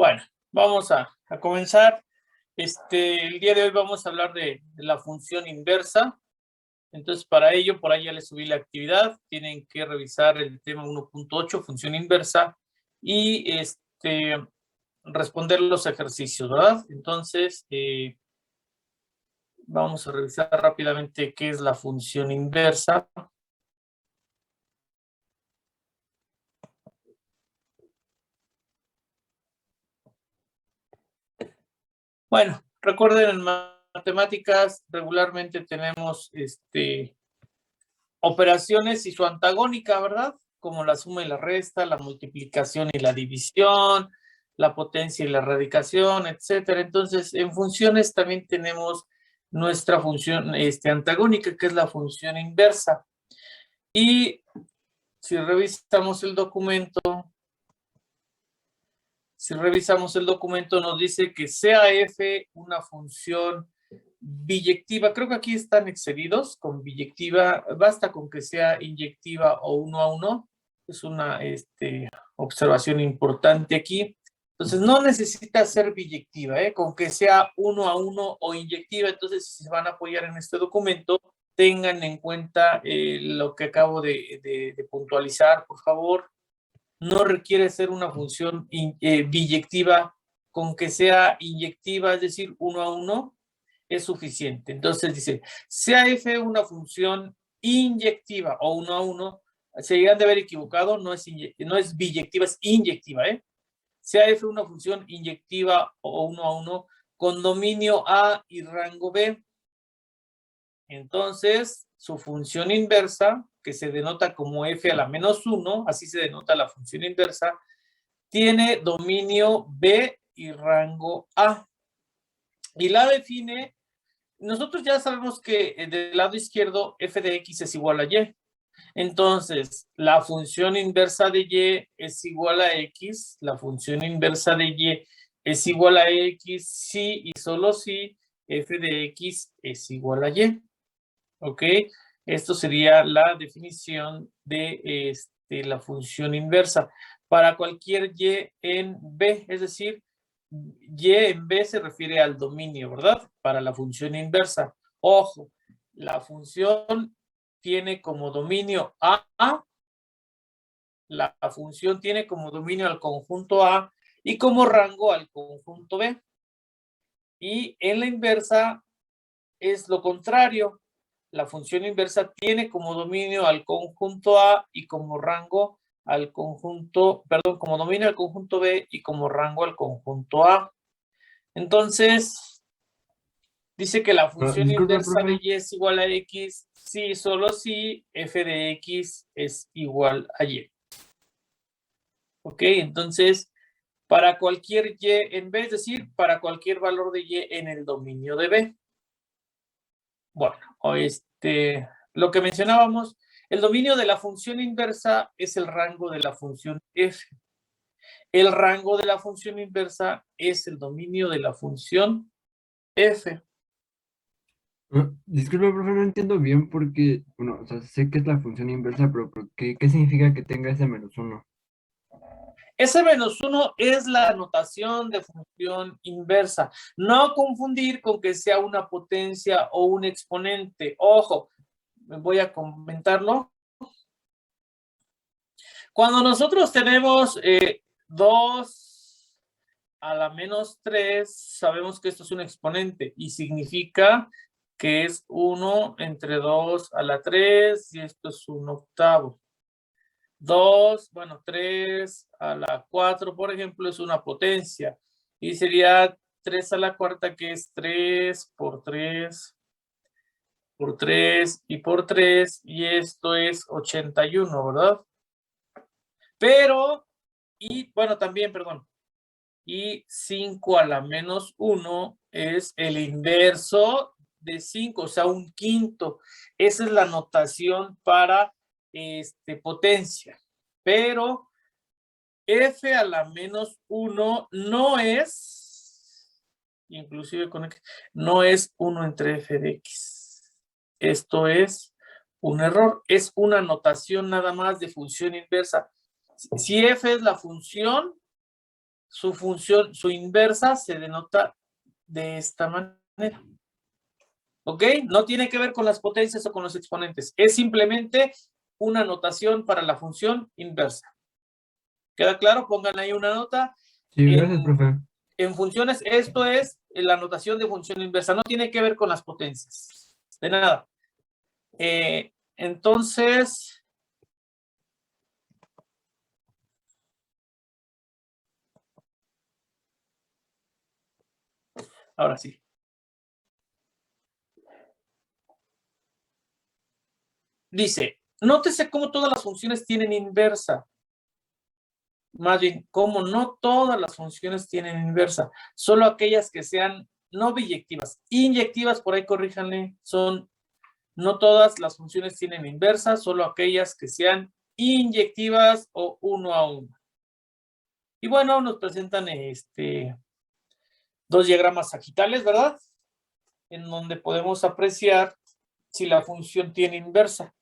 Bueno, vamos a comenzar. El día de hoy vamos a hablar de la función inversa. Entonces, para ello, por ahí ya les subí la actividad. Tienen que revisar el tema 1.8, función inversa, y responder los ejercicios, ¿verdad? Entonces, vamos a revisar rápidamente qué es la función inversa. Bueno, recuerden, en matemáticas regularmente tenemos operaciones y su antagónica, ¿verdad? Como la suma y la resta, la multiplicación y la división, la potencia y la radicación, etcétera. Entonces, en funciones también tenemos nuestra función antagónica, que es la función inversa. Y si revisamos el documento, nos dice que sea f una función biyectiva. Creo que aquí están excedidos con biyectiva. Basta con que sea inyectiva o 1 a 1. Es una observación importante aquí. Entonces, no necesita ser biyectiva, con que sea 1 a 1 o inyectiva. Entonces, si se van a apoyar en este documento, tengan en cuenta lo que acabo de puntualizar, por favor. No requiere ser una función biyectiva, con que sea inyectiva, es decir, 1 a 1, es suficiente. Entonces dice, sea f una función inyectiva o 1 a 1, se llegan de haber equivocado, no es biyectiva, es inyectiva, Sea f una función inyectiva o 1 a 1 con dominio A y rango B. Entonces, su función inversa, que se denota como f a la menos 1, así se denota la función inversa, tiene dominio B y rango A. Y la define, nosotros ya sabemos que del lado izquierdo f de x es igual a y. Entonces, la función inversa de y es igual a x, la función inversa de y es igual a x si y solo si f de x es igual a y. ¿Ok? Esto sería la definición de la función inversa. Para cualquier y en B, es decir, y en B se refiere al dominio, ¿verdad? Para la función inversa. Ojo, la función tiene como dominio A, la función tiene como dominio al conjunto A y como rango al conjunto B. Y en la inversa es lo contrario. La función inversa tiene como dominio al conjunto A y como rango al conjunto, perdón, como dominio al conjunto B y como rango al conjunto A. Entonces, dice que la función Disculpe, inversa de profe. y es igual a x si, solo si f de x es igual a y. Ok, entonces, para cualquier y en B, es decir, para cualquier valor de y en el dominio de B. Bueno, lo que mencionábamos, el dominio de la función inversa es el rango de la función f. El rango de la función inversa es el dominio de la función f. Disculpe, profe, no entiendo bien porque, bueno, o sea, sé que es la función inversa, pero ¿qué significa que tenga ese menos uno? Ese menos 1 es la notación de función inversa. No confundir con que sea una potencia o un exponente. Ojo, voy a comentarlo. Cuando nosotros tenemos 2 a la menos 3, sabemos que esto es un exponente y significa que es 1 entre 2 a la 3 y esto es un octavo. 3 a la 4, por ejemplo, es una potencia. Y sería 3 a la cuarta, que es 3 por 3 por 3 y por 3. Y esto es 81, ¿verdad? Pero, también, perdón. Y 5 a la menos 1 es el inverso de 5, o sea, un quinto. Esa es la notación para potencia. Pero f a la menos 1 no es, inclusive con x, no es 1 entre f de x. Esto es un error. Es una notación nada más de función inversa. Si f es la función, su función, su inversa se denota de esta manera. ¿Ok? No tiene que ver con las potencias o con los exponentes. Es simplemente una notación para la función inversa. ¿Queda claro? Pongan ahí una nota. Sí, gracias, profe. En funciones, esto es la notación de función inversa. No tiene que ver con las potencias. De nada. Entonces, ahora sí. Dice, nótese cómo todas las funciones tienen inversa. Más bien, cómo no todas las funciones tienen inversa. Solo aquellas que sean no biyectivas. Inyectivas, por ahí corríjanle, son no todas las funciones tienen inversa, solo aquellas que sean inyectivas o 1 a 1. Y bueno, nos presentan dos diagramas sagitales, ¿verdad? En donde podemos apreciar si la función tiene inversa.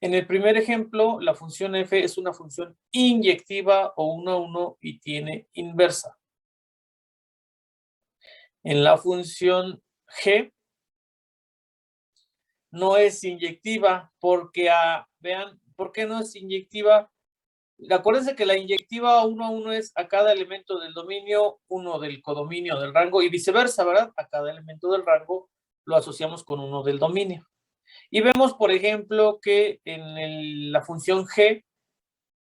En el primer ejemplo, la función f es una función inyectiva o 1 a 1 y tiene inversa. En la función g no es inyectiva porque, vean, ¿por qué no es inyectiva? Acuérdense que la inyectiva 1 a 1 es a cada elemento del dominio, 1 del codominio del rango y viceversa, ¿verdad? A cada elemento del rango lo asociamos con 1 del dominio. Y vemos, por ejemplo, que en la función g,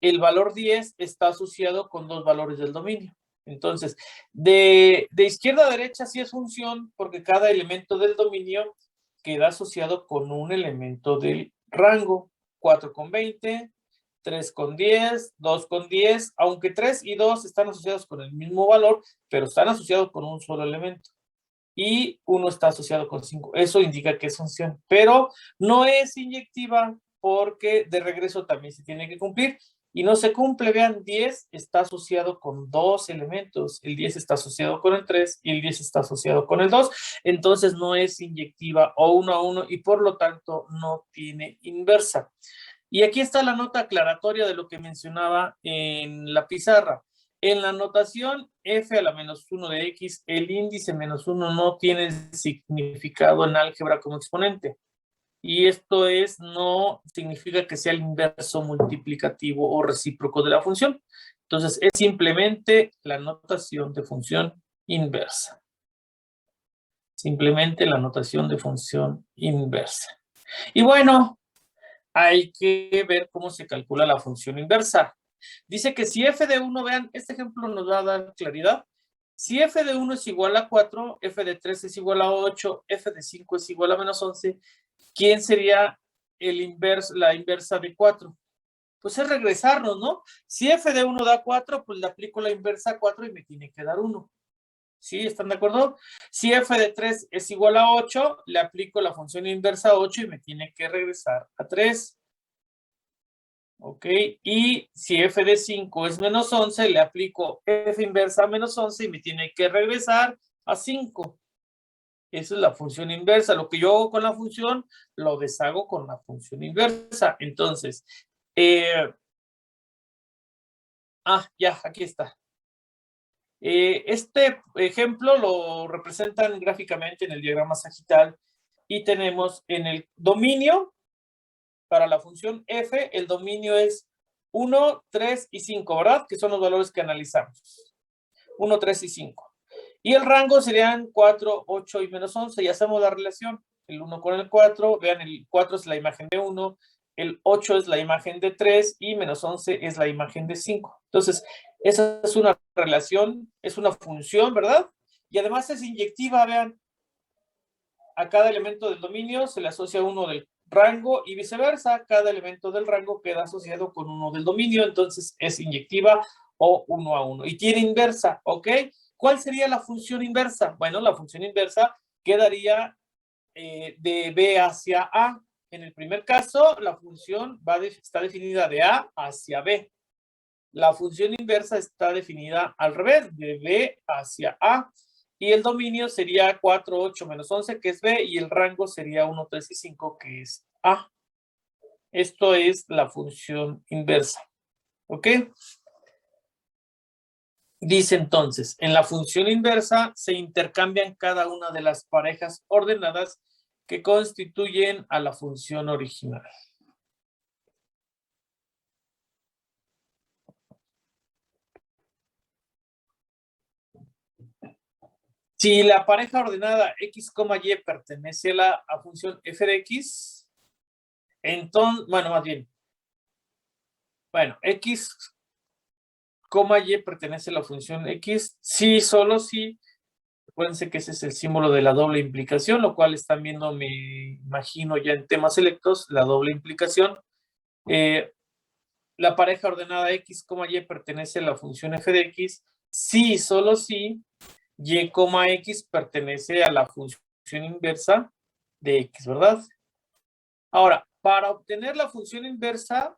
el valor 10 está asociado con 2 valores del dominio. Entonces, de izquierda a derecha sí es función porque cada elemento del dominio queda asociado con un elemento del rango. 4,20, 3,10, 2,10, aunque 3 y 2 están asociados con el mismo valor, pero están asociados con un solo elemento. Y 1 está asociado con 5. Eso indica que es función, pero no es inyectiva porque de regreso también se tiene que cumplir. Y no se cumple, vean, 10 está asociado con 2 elementos. El 10 está asociado con el 3 y el 10 está asociado con el 2. Entonces no es inyectiva o 1 a 1 y por lo tanto no tiene inversa. Y aquí está la nota aclaratoria de lo que mencionaba en la pizarra. En la notación f a la menos 1 de x, el índice menos 1 no tiene significado en álgebra como exponente. Y esto no significa que sea el inverso multiplicativo o recíproco de la función. Entonces, es simplemente la notación de función inversa. Simplemente la notación de función inversa. Y bueno, hay que ver cómo se calcula la función inversa. Dice que si f de 1, vean, este ejemplo nos va a dar claridad. Si f de 1 es igual a 4, f de 3 es igual a 8, f de 5 es igual a menos 11, ¿quién sería la inversa de 4? Pues es regresarnos, ¿no? Si f de 1 da 4, pues le aplico la inversa a 4 y me tiene que dar 1. ¿Sí? ¿Están de acuerdo? Si f de 3 es igual a 8, le aplico la función inversa a 8 y me tiene que regresar a 3. ¿Ok? Y si f de 5 es menos 11, le aplico f inversa a menos 11 y me tiene que regresar a 5. Esa es la función inversa. Lo que yo hago con la función, lo deshago con la función inversa. Entonces, ya, aquí está. Este ejemplo lo representan gráficamente en el diagrama sagital y tenemos en el dominio, para la función f, el dominio es 1, 3 y 5, ¿verdad? Que son los valores que analizamos. 1, 3 y 5. Y el rango serían 4, 8 y menos 11. Ya hacemos la relación. El 1 con el 4. Vean, el 4 es la imagen de 1. El 8 es la imagen de 3. Y menos 11 es la imagen de 5. Entonces, esa es una relación, es una función, ¿verdad? Y además es inyectiva, vean. A cada elemento del dominio se le asocia uno del rango y viceversa. Cada elemento del rango queda asociado con uno del dominio, entonces es inyectiva o 1 a 1. Y tiene inversa, ¿ok? ¿Cuál sería la función inversa? Bueno, la función inversa quedaría de B hacia A. En el primer caso, la función está definida de A hacia B. La función inversa está definida al revés, de B hacia A. Y el dominio sería 4, 8 menos 11, que es B, y el rango sería 1, 3 y 5, que es A. Esto es la función inversa. ¿Ok? Dice entonces, en la función inversa se intercambian cada una de las parejas ordenadas que constituyen a la función original. Si la pareja ordenada x, y pertenece a la función f de x, entonces, bueno, más bien, x, y pertenece a la función x, sí, solo si, acuérdense que ese es el símbolo de la doble implicación, lo cual están viendo, me imagino ya en temas selectos, la doble implicación. La pareja ordenada x, y pertenece a la función f de x, sí, solo si y, x pertenece a la función inversa de x, ¿verdad? Ahora, para obtener la función inversa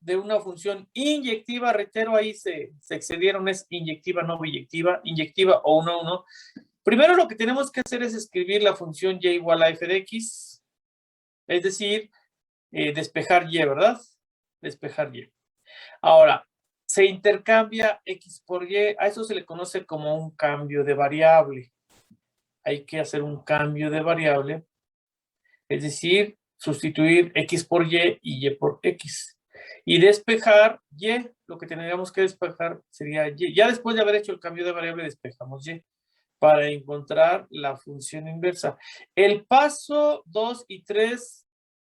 de una función inyectiva, reitero, ahí se excedieron, es inyectiva, no biyectiva, inyectiva o 1 a 1. Primero lo que tenemos que hacer es escribir la función y igual a f de x, es decir, despejar y, ¿verdad? Despejar y. Ahora, se intercambia x por y, a eso se le conoce como un cambio de variable. Hay que hacer un cambio de variable, es decir, sustituir x por y por x. Y despejar y, lo que tendríamos que despejar sería y. Ya después de haber hecho el cambio de variable, despejamos y para encontrar la función inversa. El paso 2 y 3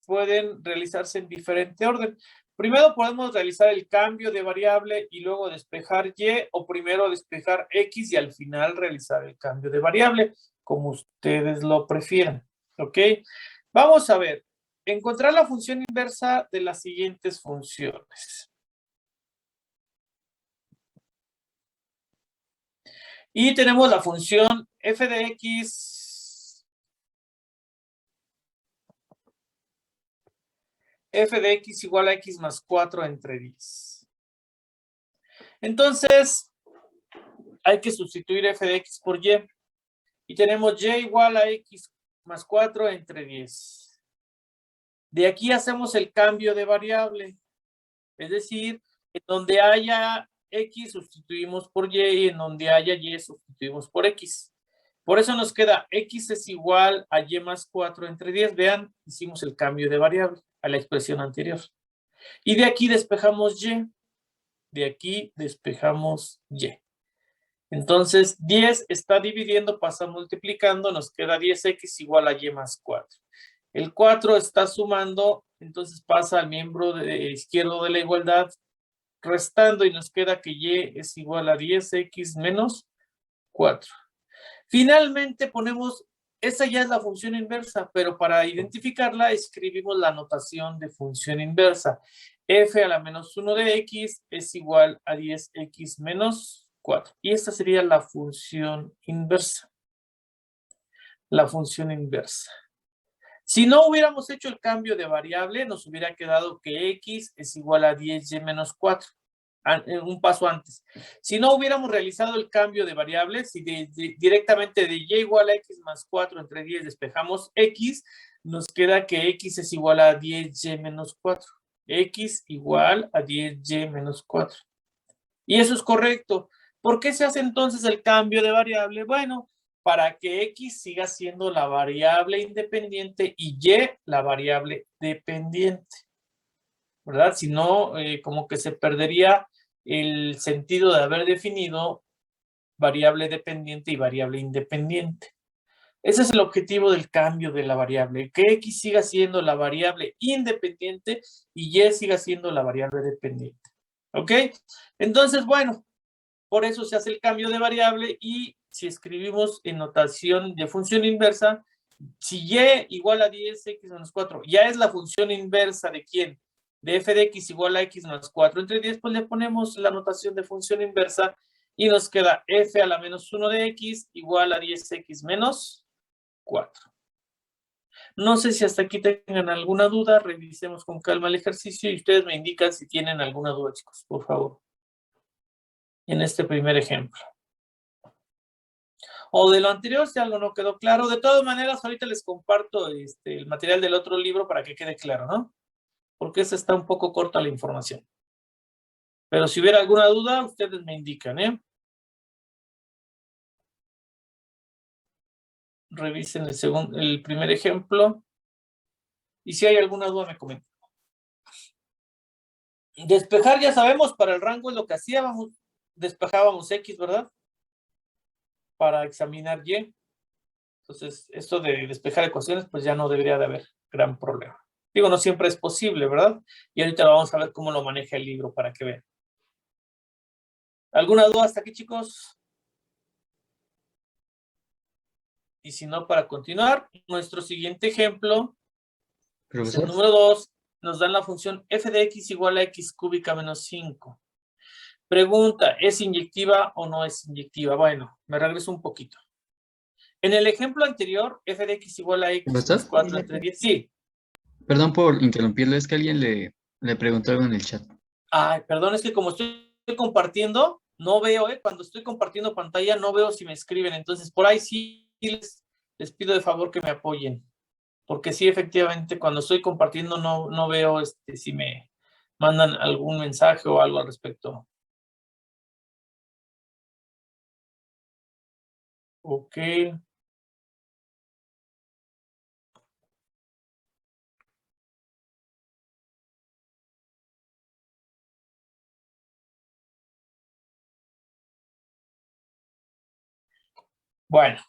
pueden realizarse en diferente orden. Primero podemos realizar el cambio de variable y luego despejar y, o primero despejar x y al final realizar el cambio de variable, como ustedes lo prefieran. ¿Ok? Vamos a ver. Encontrar la función inversa de las siguientes funciones. Y tenemos la función f de x, igual a x más 4 entre 10. Entonces, hay que sustituir f de x por y. Y tenemos y igual a x más 4 entre 10. De aquí hacemos el cambio de variable. Es decir, en donde haya x sustituimos por y en donde haya y sustituimos por x. Por eso nos queda x es igual a y más 4 entre 10. Vean, hicimos el cambio de variable a la expresión anterior. Y de aquí despejamos y. De aquí despejamos y. Entonces, 10 está dividiendo, pasa multiplicando, nos queda 10x igual a y más 4. El 4 está sumando, entonces pasa al miembro izquierdo de la igualdad, restando y nos queda que y es igual a 10x menos 4. Finalmente ponemos, esa ya es la función inversa, pero para identificarla escribimos la notación de función inversa. F a la menos 1 de x es igual a 10x menos 4. Y esta sería la función inversa. La función inversa. Si no hubiéramos hecho el cambio de variable, nos hubiera quedado que x es igual a 10y menos 4. Un paso antes. Si no hubiéramos realizado el cambio de variable, si directamente de y igual a x más 4 entre 10 despejamos x, nos queda que x es igual a 10y menos 4. X igual a 10y menos 4. Y eso es correcto. ¿Por qué se hace entonces el cambio de variable? Bueno, para que x siga siendo la variable independiente y y la variable dependiente, ¿verdad? Si no, como que se perdería el sentido de haber definido variable dependiente y variable independiente. Ese es el objetivo del cambio de la variable, que x siga siendo la variable independiente y y siga siendo la variable dependiente. ¿Ok? Entonces, bueno, por eso se hace el cambio de variable y si escribimos en notación de función inversa, si y igual a 10x menos 4, ya es la función inversa de ¿quién? De f de x igual a x más 4 entre 10, pues le ponemos la notación de función inversa y nos queda f a la menos 1 de x igual a 10x menos 4. No sé si hasta aquí tengan alguna duda, revisemos con calma el ejercicio y ustedes me indican si tienen alguna duda, chicos, por favor. En este primer ejemplo. O de lo anterior, si algo no quedó claro. De todas maneras, ahorita les comparto el material del otro libro para que quede claro, ¿no? Porque esa está un poco corta la información. Pero si hubiera alguna duda, ustedes me indican, ¿eh? Revisen el primer ejemplo. Y si hay alguna duda, me comenten. Despejar, ya sabemos, para el rango es lo que hacíamos. Despejábamos X, ¿verdad? Para examinar Y. Entonces, esto de despejar ecuaciones, pues ya no debería de haber gran problema. Digo, no siempre es posible, ¿verdad? Y ahorita vamos a ver cómo lo maneja el libro para que vean. ¿Alguna duda hasta aquí, chicos? Y si no, para continuar, nuestro siguiente ejemplo, es el número 2, nos dan la función f de x igual a x cúbica menos 5. Pregunta, ¿es inyectiva o no es inyectiva? Bueno, me regreso un poquito. En el ejemplo anterior, f de x igual a x más 4 entre 10. Sí. Perdón por interrumpirle, es que alguien le preguntó algo en el chat. Ay, perdón, es que como estoy compartiendo, no veo, cuando estoy compartiendo pantalla, no veo si me escriben. Entonces, por ahí sí les pido de favor que me apoyen. Porque sí, efectivamente, cuando estoy compartiendo no veo si me mandan algún mensaje o algo al respecto. Ok. Bueno.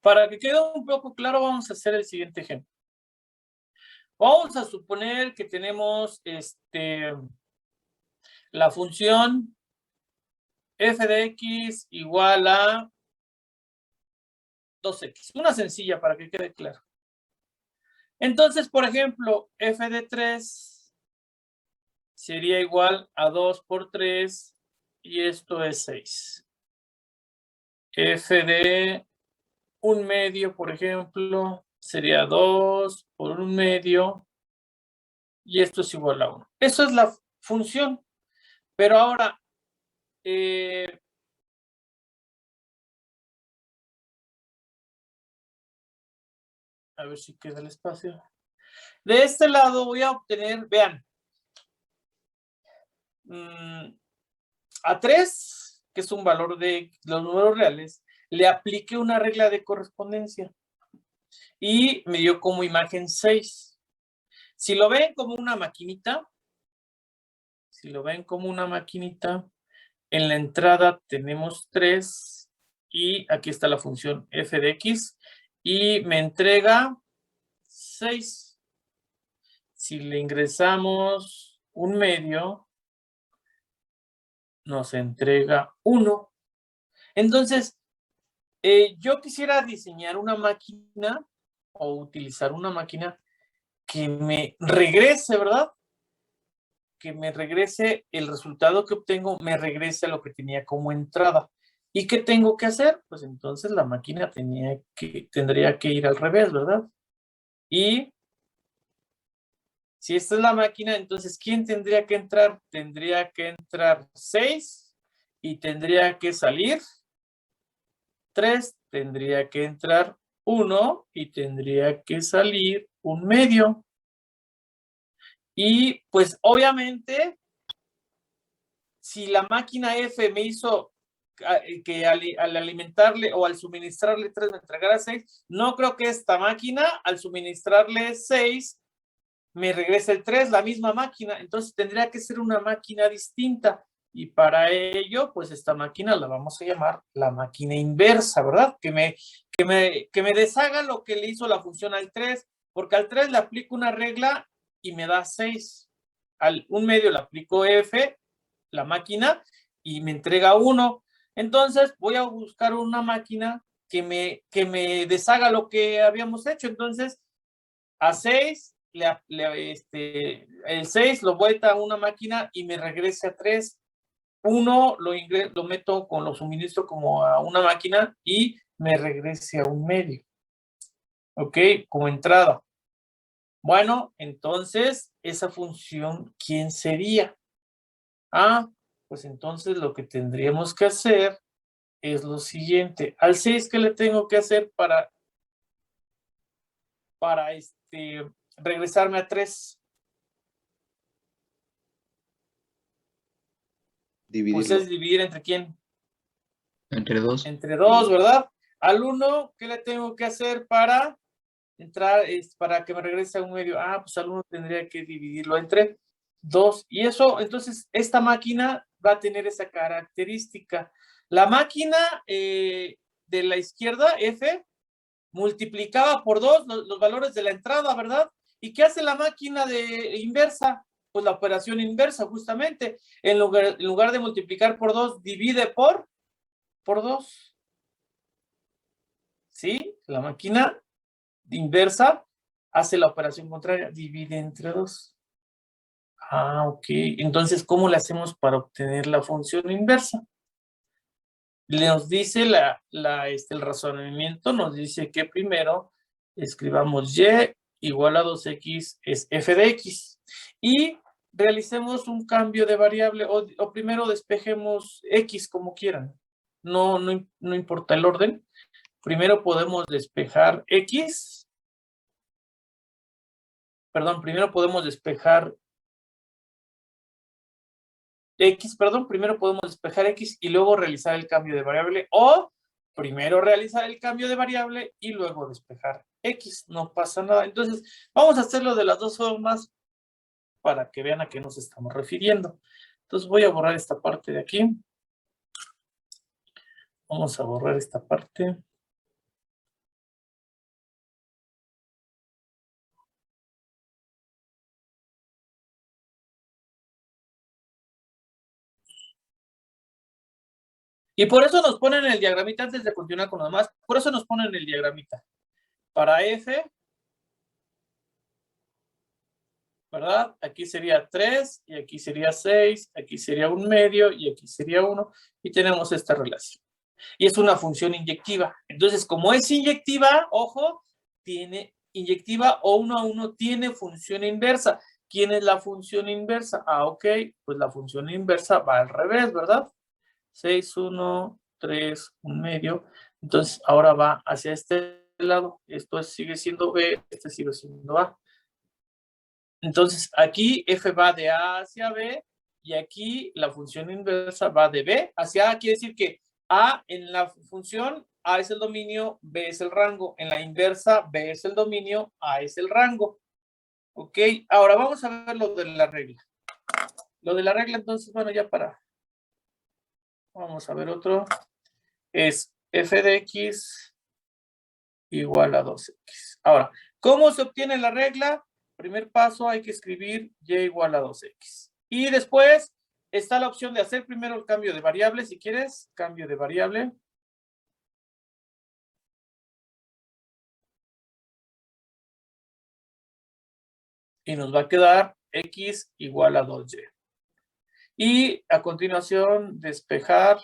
Para que quede un poco claro, vamos a hacer el siguiente ejemplo. Vamos a suponer que tenemos la función f de x igual a 2x. Una sencilla para que quede claro. Entonces, por ejemplo, f de 3 sería igual a 2 por 3 y esto es 6. F de 1/2, por ejemplo, sería 2 por 1/2 y esto es igual a 1. Eso es la función. Pero ahora, a ver si queda el espacio. De este lado voy a obtener, vean, a 3, que es un valor de los números reales, le apliqué una regla de correspondencia y me dio como imagen 6. Si lo ven como una maquinita, en la entrada tenemos 3 y aquí está la función f de x y me entrega 6. Si le ingresamos 1/2, nos entrega 1. Entonces, yo quisiera diseñar una máquina o utilizar una máquina que me regrese, ¿verdad? Que me regrese el resultado que obtengo, me regrese a lo que tenía como entrada. ¿Y qué tengo que hacer? Pues entonces la máquina tendría que ir al revés, ¿verdad? Y si esta es la máquina, entonces ¿quién tendría que entrar? Tendría que entrar 6 y tendría que salir 3, tendría que entrar 1 y tendría que salir 1/2. Y pues obviamente, si la máquina F me hizo que al alimentarle o al suministrarle 3 me entregara 6, no creo que esta máquina al suministrarle 6 me regrese el 3, la misma máquina. Entonces tendría que ser una máquina distinta. Y para ello, pues esta máquina la vamos a llamar la máquina inversa, ¿verdad? Que me deshaga lo que le hizo la función al 3, porque al 3 le aplico una regla y me da 6. Al 1/2 le aplico F, la máquina, y me entrega 1. Entonces voy a buscar una máquina que me deshaga lo que habíamos hecho. Entonces, a 6, el 6 lo vuelta a una máquina y me regrese a 3. 1 lo meto lo suministro como a una máquina y me regrese a 1/2. ¿Ok? Como entrada. Bueno, entonces, esa función, ¿quién sería? Pues entonces lo que tendríamos que hacer es lo siguiente. Al 6, ¿qué le tengo que hacer para regresarme a 3. Pues Dividirlo. es dividir entre quién. Entre 2. Entre 2, ¿verdad? Al 1, ¿qué le tengo que hacer para entrar, para que me regrese a un medio? Ah, pues al 1 tendría que dividirlo entre 2. Y eso, entonces, esta máquina va a tener esa característica. La máquina de la izquierda, F, multiplicaba por 2 los valores de la entrada, ¿verdad? ¿Y qué hace la máquina de inversa? Pues la operación inversa, justamente. En lugar de multiplicar por 2, divide por 2. ¿Sí? La máquina inversa hace la operación contraria, divide entre 2. Ah, ok. Entonces, ¿cómo le hacemos para obtener la función inversa? Nos dice el razonamiento, nos dice que primero escribamos y igual a 2x es f de x. Y realicemos un cambio de variable, o primero despejemos x como quieran. No importa el orden. Primero podemos despejar x. Perdón, primero podemos despejar x y luego realizar el cambio de variable, o primero realizar el cambio de variable y luego despejar x, no pasa nada. Entonces, vamos a hacerlo de las dos formas para que vean a qué nos estamos refiriendo. Entonces, voy a borrar esta parte de aquí. Vamos a borrar esta parte. Y por eso nos ponen el diagramita, antes de continuar con lo demás, por eso nos ponen el diagramita. Para F, ¿verdad? Aquí sería 3, y aquí sería 6, aquí sería 1 medio, y aquí sería 1, y tenemos esta relación. Y es una función inyectiva. Entonces, como es inyectiva, ojo, tiene inyectiva o 1 a 1 tiene función inversa. ¿Quién es la función inversa? Ah, ok, pues la función inversa va al revés, ¿verdad? 6, 1, 3, 1 medio. Entonces, ahora va hacia este lado. Esto sigue siendo B, este sigue siendo A. Entonces, aquí F va de A hacia B, y aquí la función inversa va de B hacia A. Quiere decir que A en la función, A es el dominio, B es el rango. En la inversa, B es el dominio, A es el rango. Ok, ahora vamos a ver lo de la regla. Lo de la regla, entonces, bueno, ya vamos a ver otro. Es f de x igual a 2x. Ahora, ¿cómo se obtiene la regla? Primer paso, hay que escribir y igual a 2x. Y después está la opción de hacer primero el cambio de variable, si quieres, cambio de variable. Y nos va a quedar x igual a 2y. Y a continuación, despejar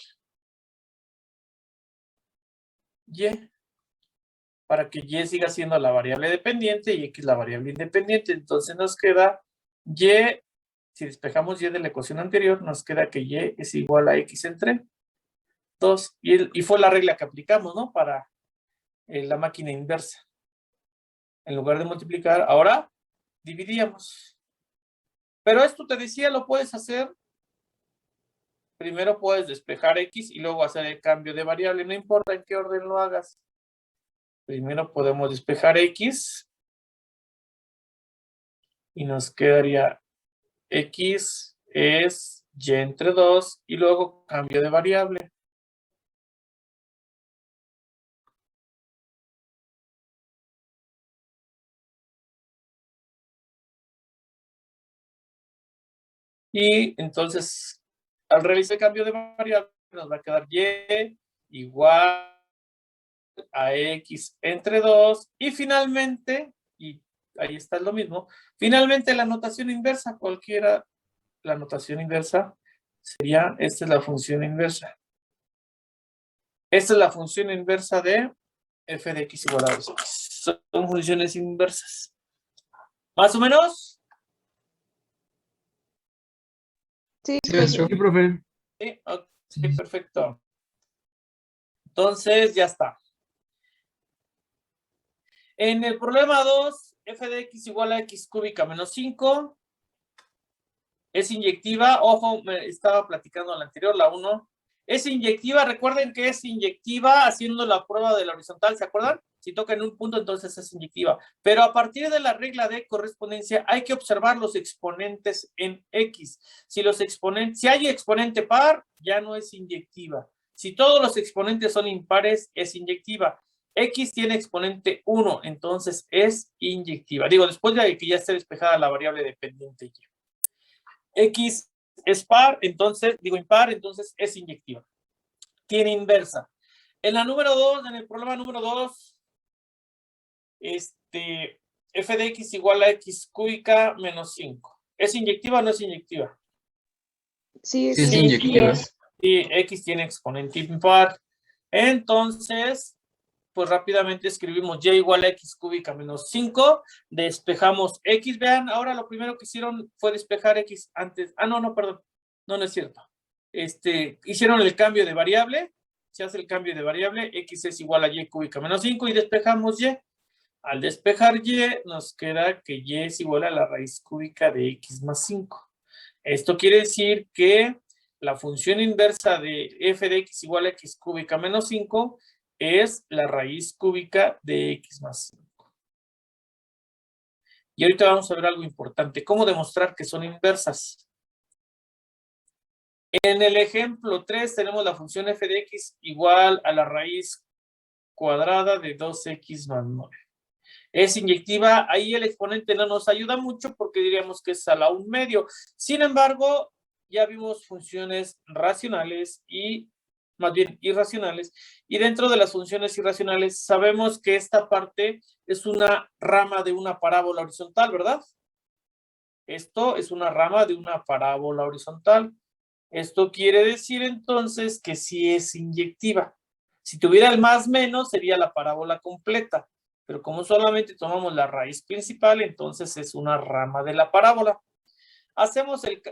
y, para que y siga siendo la variable dependiente y x la variable independiente. Entonces nos queda y, si despejamos y de la ecuación anterior, nos queda que y es igual a x entre 2. Y fue la regla que aplicamos, ¿no? Para la máquina inversa. En lugar de multiplicar, ahora dividíamos. Pero esto te decía, lo puedes hacer. Primero puedes despejar x y luego hacer el cambio de variable. No importa en qué orden lo hagas. Primero podemos despejar x. Y nos quedaría x es y entre 2 y luego cambio de variable. Y entonces, al realizar el cambio de variable, nos va a quedar y igual a x entre 2. Y finalmente, y ahí está lo mismo, finalmente la notación inversa, cualquiera, la notación inversa sería, esta es la función inversa. Esta es la función inversa de f de x igual a 2x. Son funciones inversas. ¿Más o menos? Sí, Sí, maestro. Sí, profe. Sí, ok, perfecto. Entonces, ya está. En el problema 2, f de x igual a x cúbica menos 5. Es inyectiva, ojo, me estaba platicando la anterior, la 1. Es inyectiva, recuerden que es inyectiva haciendo la prueba de la horizontal, ¿se acuerdan? Si toca en un punto, entonces es inyectiva. Pero a partir de la regla de correspondencia, hay que observar los exponentes en X. Si hay exponente par, ya no es inyectiva. Si todos los exponentes son impares, es inyectiva. X tiene exponente 1, entonces es inyectiva. Digo, después de que ya esté despejada la variable dependiente Y. X es par, entonces, impar, entonces es inyectiva. Tiene inversa. En la número 2, en el problema número 2, f de x igual a x cúbica menos 5. ¿Es inyectiva o no es inyectiva? Sí, Sí, es inyectiva. Y x tiene exponente impar. Entonces, pues rápidamente escribimos y igual a x cúbica menos 5. Despejamos x. Vean, ahora lo primero que hicieron fue despejar x antes. No, perdón. No es cierto. Hicieron el cambio de variable. Se hace el cambio de variable. X es igual a y cúbica menos 5 y despejamos y. Al despejar y, nos queda que y es igual a la raíz cúbica de x más 5. Esto quiere decir que la función inversa de f de x igual a x cúbica menos 5 es la raíz cúbica de x más 5. Y ahorita vamos a ver algo importante. ¿Cómo demostrar que son inversas? En el ejemplo 3 tenemos la función f de x igual a la raíz cuadrada de 2x más 9. Es inyectiva, ahí el exponente no nos ayuda mucho porque diríamos que es a la 1/2. Sin embargo, ya vimos funciones racionales y más bien irracionales, y dentro de las funciones irracionales sabemos que esta parte es una rama de una parábola horizontal, ¿verdad? Esto es una rama de una parábola horizontal. Esto quiere decir entonces que sí es inyectiva. Si tuviera el más menos sería la parábola completa, pero como solamente tomamos la raíz principal, entonces es una rama de la parábola.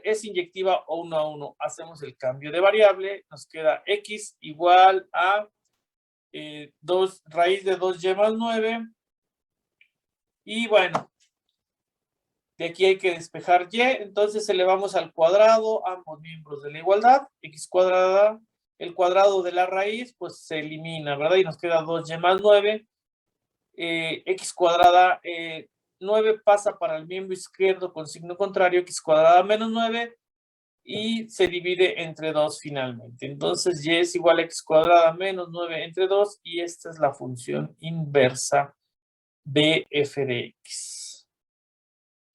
Es inyectiva o 1 a 1. Hacemos el cambio de variable. Nos queda x igual a raíz de 2y más 9. Y bueno, de aquí hay que despejar y. Entonces elevamos al cuadrado ambos miembros de la igualdad. X cuadrada, el cuadrado de la raíz, pues se elimina, ¿verdad? Y nos queda 2y más 9. X cuadrada, 9 pasa para el miembro izquierdo con signo contrario, x cuadrada menos 9, y se divide entre 2 finalmente. Entonces, y es igual a x cuadrada menos 9 entre 2, y esta es la función inversa de f de x.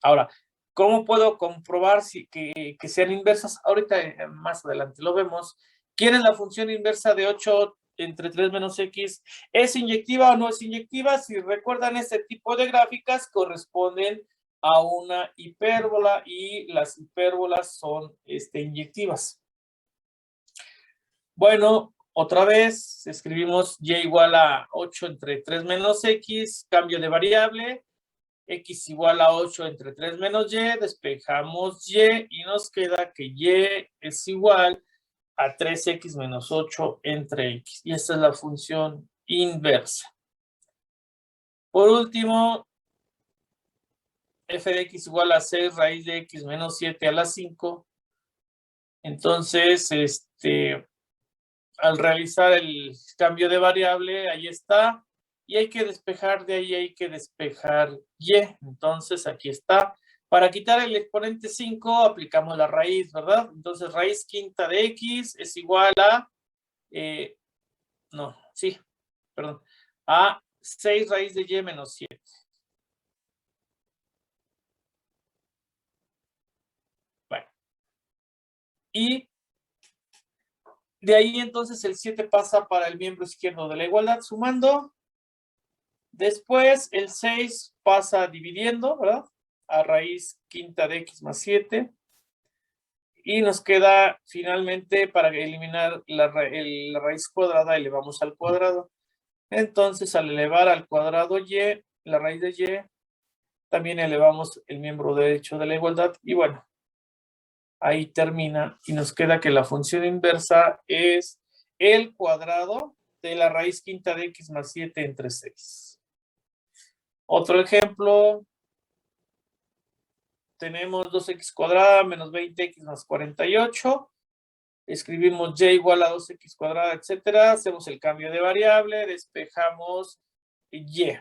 Ahora, ¿cómo puedo comprobar que sean inversas? Ahorita más adelante lo vemos. ¿Quién es la función inversa de 8 entre 3 menos x? ¿Es inyectiva o no es inyectiva? Si recuerdan, este tipo de gráficas corresponden a una hipérbola y las hipérbolas son inyectivas. Bueno, otra vez escribimos y igual a 8 entre 3 menos x, cambio de variable, x igual a 8 entre 3 menos y, despejamos y nos queda que y es igual a 3x menos 8 entre x. Y esta es la función inversa. Por último, f de x igual a 6 raíz de x menos 7 a la 5. Entonces, al realizar el cambio de variable, ahí está. Y hay que despejar de ahí, hay que despejar y. Entonces, aquí está. Para quitar el exponente 5, aplicamos la raíz, ¿verdad? Entonces, raíz quinta de x es igual a... a 6 raíz de y menos 7. Bueno. Y de ahí entonces el 7 pasa para el miembro izquierdo de la igualdad, sumando. Después el 6 pasa dividiendo, ¿verdad? A raíz quinta de x más 7. Y nos queda finalmente, para eliminar la raíz cuadrada, elevamos al cuadrado. Entonces, al elevar al cuadrado y, la raíz de y, también elevamos el miembro derecho de la igualdad. Y bueno, ahí termina y nos queda que la función inversa es el cuadrado de la raíz quinta de x más 7 entre 6. Otro ejemplo, tenemos 2x cuadrada menos 20x más 48. Escribimos y igual a 2x cuadrada, etcétera. Hacemos el cambio de variable, despejamos y.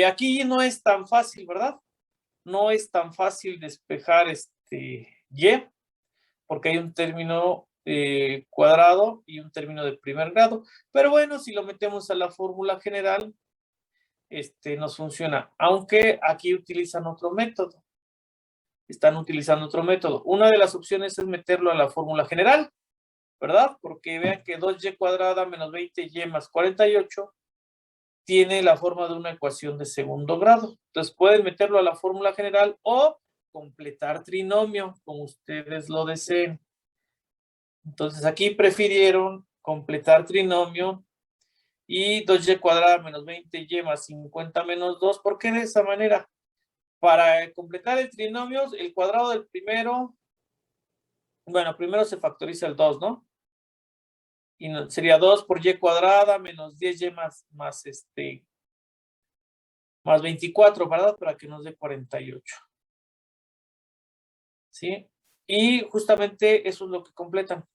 Aquí no es tan fácil, ¿verdad? No es tan fácil despejar y, porque hay un término cuadrado y un término de primer grado. Pero bueno, si lo metemos a la fórmula general, nos funciona. Aunque aquí utilizan otro método. Están utilizando otro método. Una de las opciones es meterlo a la fórmula general, ¿verdad? Porque vean que 2y cuadrada menos 20y más 48 tiene la forma de una ecuación de segundo grado. Entonces pueden meterlo a la fórmula general o completar trinomio, como ustedes lo deseen. Entonces aquí prefirieron completar trinomio y 2y cuadrada menos 20y más 50 menos 2. ¿Por qué de esa manera? Para completar el trinomio, el cuadrado del primero, bueno, primero se factoriza el 2, ¿no? Y sería 2 por y cuadrada menos 10y más 24, ¿verdad? Para que nos dé 48. ¿Sí? Y justamente eso es lo que completan.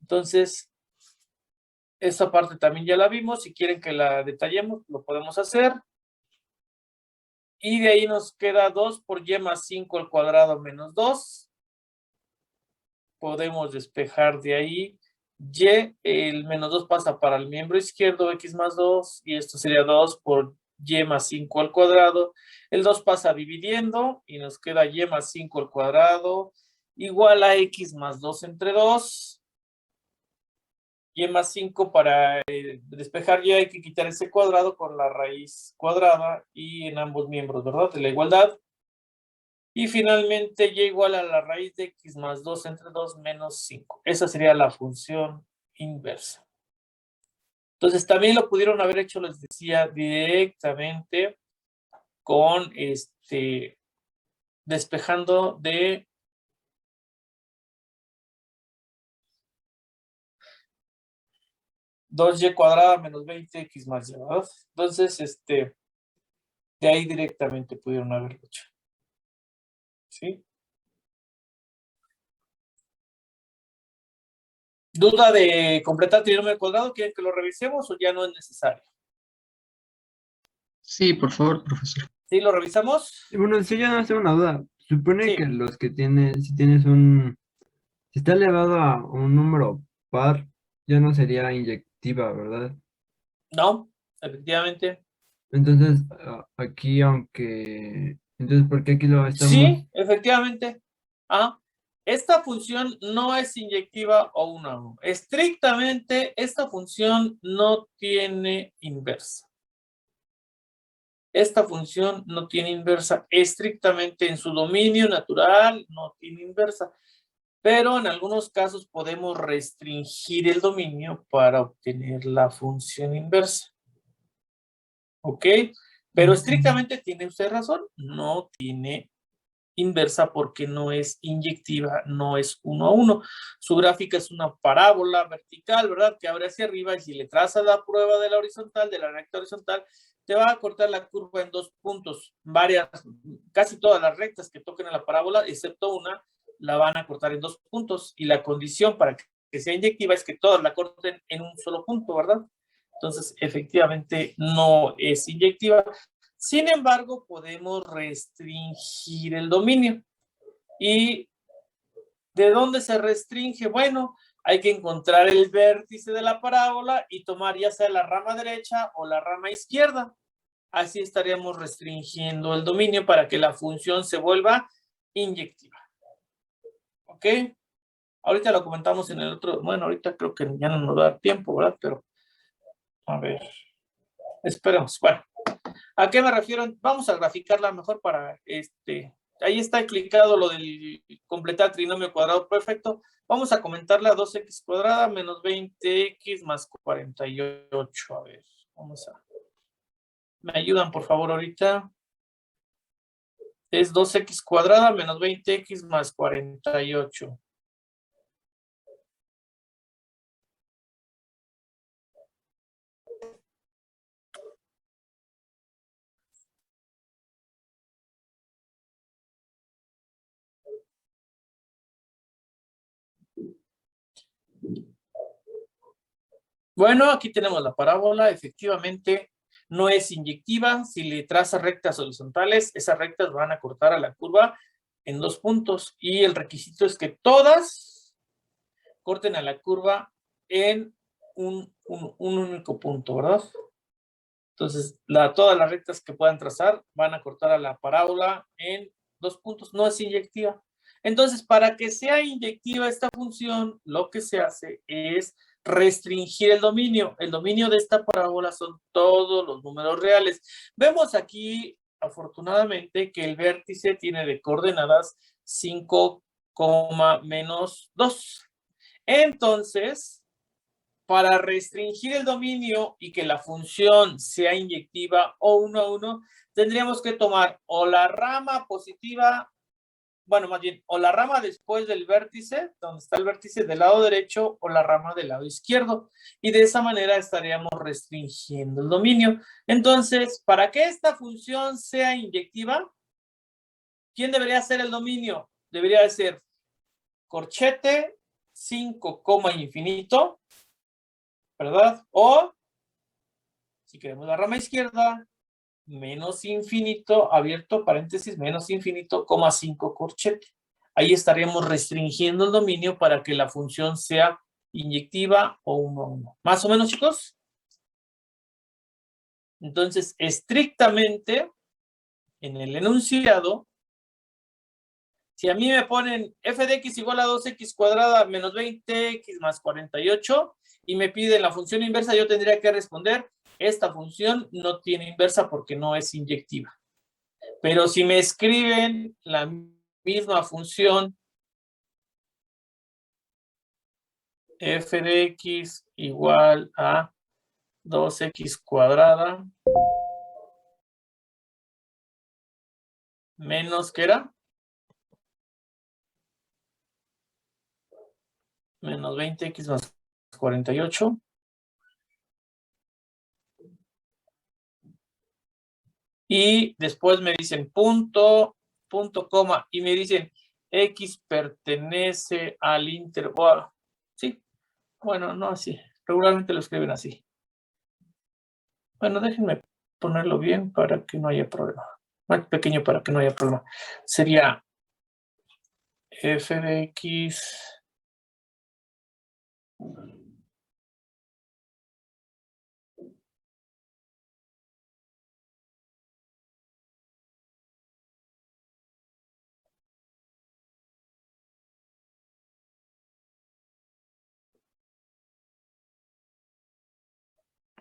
Entonces, esa parte también ya la vimos. Si quieren que la detallemos, lo podemos hacer. Y de ahí nos queda 2 por y más 5 al cuadrado menos 2. Podemos despejar de ahí. Y, el menos 2 pasa para el miembro izquierdo, x más 2. Y esto sería 2 por y más 5 al cuadrado. El 2 pasa dividiendo y nos queda y más 5 al cuadrado igual a x más 2 entre 2. Y más 5 para despejar y hay que quitar ese cuadrado con la raíz cuadrada y en ambos miembros, ¿verdad? De la igualdad. Y finalmente y igual a la raíz de x más 2 entre 2 menos 5. Esa sería la función inversa. Entonces también lo pudieron haber hecho, les decía, directamente con despejando de dos y cuadrada menos 20x más y, ¿verdad? Entonces, de ahí directamente pudieron haberlo hecho. ¿Sí? ¿Duda de completar trinomio al cuadrado? ¿Quieren que lo revisemos o ya no es necesario? Sí, por favor, profesor. ¿Sí lo revisamos? Y bueno, sí, yo no sé una duda. Supone Sí. que los que tienen, si tienes un, si está elevado a un número par, ya no sería inyectiva, ¿verdad? No, efectivamente. Entonces, aquí, entonces, ¿por qué aquí lo estamos? Sí, efectivamente. Ah, esta función no es inyectiva o una U. Estrictamente, esta función no tiene inversa. Esta función no tiene inversa. Estrictamente en su dominio natural no tiene inversa. Pero en algunos casos podemos restringir el dominio para obtener la función inversa. ¿Ok? Pero estrictamente tiene usted razón, no tiene inversa porque no es inyectiva, no es 1 a 1. Su gráfica es una parábola vertical, ¿verdad? Que abre hacia arriba y si le trazas la prueba de la horizontal, de la recta horizontal, te va a cortar la curva en 2 puntos. Casi todas las rectas que toquen a la parábola, excepto una, la van a cortar en 2 puntos. Y la condición para que sea inyectiva es que todas la corten en un solo punto, ¿verdad? Entonces, efectivamente, no es inyectiva. Sin embargo, podemos restringir el dominio. ¿Y de dónde se restringe? Bueno, hay que encontrar el vértice de la parábola y tomar ya sea la rama derecha o la rama izquierda. Así estaríamos restringiendo el dominio para que la función se vuelva inyectiva. ¿Ok? Ahorita lo comentamos en el otro. Bueno, ahorita creo que ya no nos va a dar tiempo, ¿verdad? Pero, a ver. Esperemos. Bueno. ¿A qué me refiero? Vamos a graficarla mejor para ahí está clicado lo del completar trinomio cuadrado perfecto. Vamos a comentarla 2x cuadrada menos 20x más 48. A ver, vamos a. ¿Me ayudan por favor ahorita? Es 2x cuadrada menos 20x más 48. Bueno, aquí tenemos la parábola, efectivamente no es inyectiva. Si le traza rectas horizontales, esas rectas van a cortar a la curva en 2 puntos y el requisito es que todas corten a la curva en un único punto, ¿verdad? Entonces, todas las rectas que puedan trazar van a cortar a la parábola en 2 puntos, no es inyectiva. Entonces, para que sea inyectiva esta función, lo que se hace es restringir el dominio. El dominio de esta parábola son todos los números reales. Vemos aquí, afortunadamente, que el vértice tiene de coordenadas 5, menos 2. Entonces, para restringir el dominio y que la función sea inyectiva o 1 a 1, tendríamos que tomar o la rama positiva, bueno, más bien, o la rama después del vértice, donde está el vértice del lado derecho, o la rama del lado izquierdo. Y de esa manera estaríamos restringiendo el dominio. Entonces, para que esta función sea inyectiva, ¿quién debería ser el dominio? Debería de ser corchete 5, infinito, ¿verdad? O, si queremos la rama izquierda, menos infinito, abierto, paréntesis, menos infinito, 5 corchete. Ahí estaríamos restringiendo el dominio para que la función sea inyectiva o 1 a 1. ¿Más o menos, chicos? Entonces, estrictamente, en el enunciado, si a mí me ponen f de x igual a 2x cuadrada menos 20x más 48 y me piden la función inversa, yo tendría que responder, esta función no tiene inversa porque no es inyectiva. Pero si me escriben la misma función f de x igual a 2x cuadrada menos, ¿qué era? Menos 20x más 48. Y después me dicen punto, coma, y me dicen x pertenece al intervalo. ¿Sí? Bueno, no así. Regularmente lo escriben así. Bueno, déjenme ponerlo bien para que no haya problema. Más pequeño para que no haya problema. Sería f de x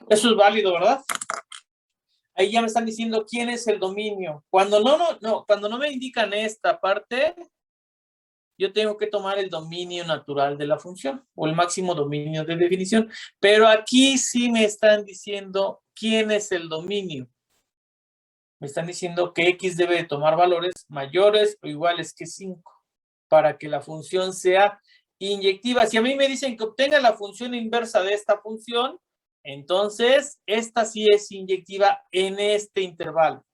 eso es válido, ¿verdad? Ahí ya me están diciendo quién es el dominio. Cuando no me indican esta parte, yo tengo que tomar el dominio natural de la función o el máximo dominio de definición. Pero aquí sí me están diciendo quién es el dominio. Me están diciendo que x debe de tomar valores mayores o iguales que 5 para que la función sea inyectiva. Si a mí me dicen que obtenga la función inversa de esta función, entonces esta sí es inyectiva en este intervalo.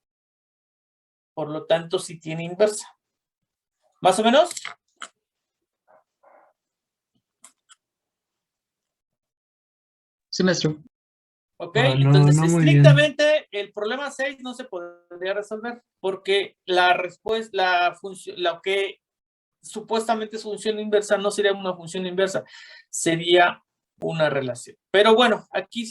Por lo tanto, sí tiene inversa. ¿Más o menos? Sí, maestro. Ok, No, entonces no muy bien. estrictamente el problema 6 no se podría resolver porque la respuesta, la función, lo que supuestamente es función inversa no sería una función inversa, sería una relación. Pero bueno, aquí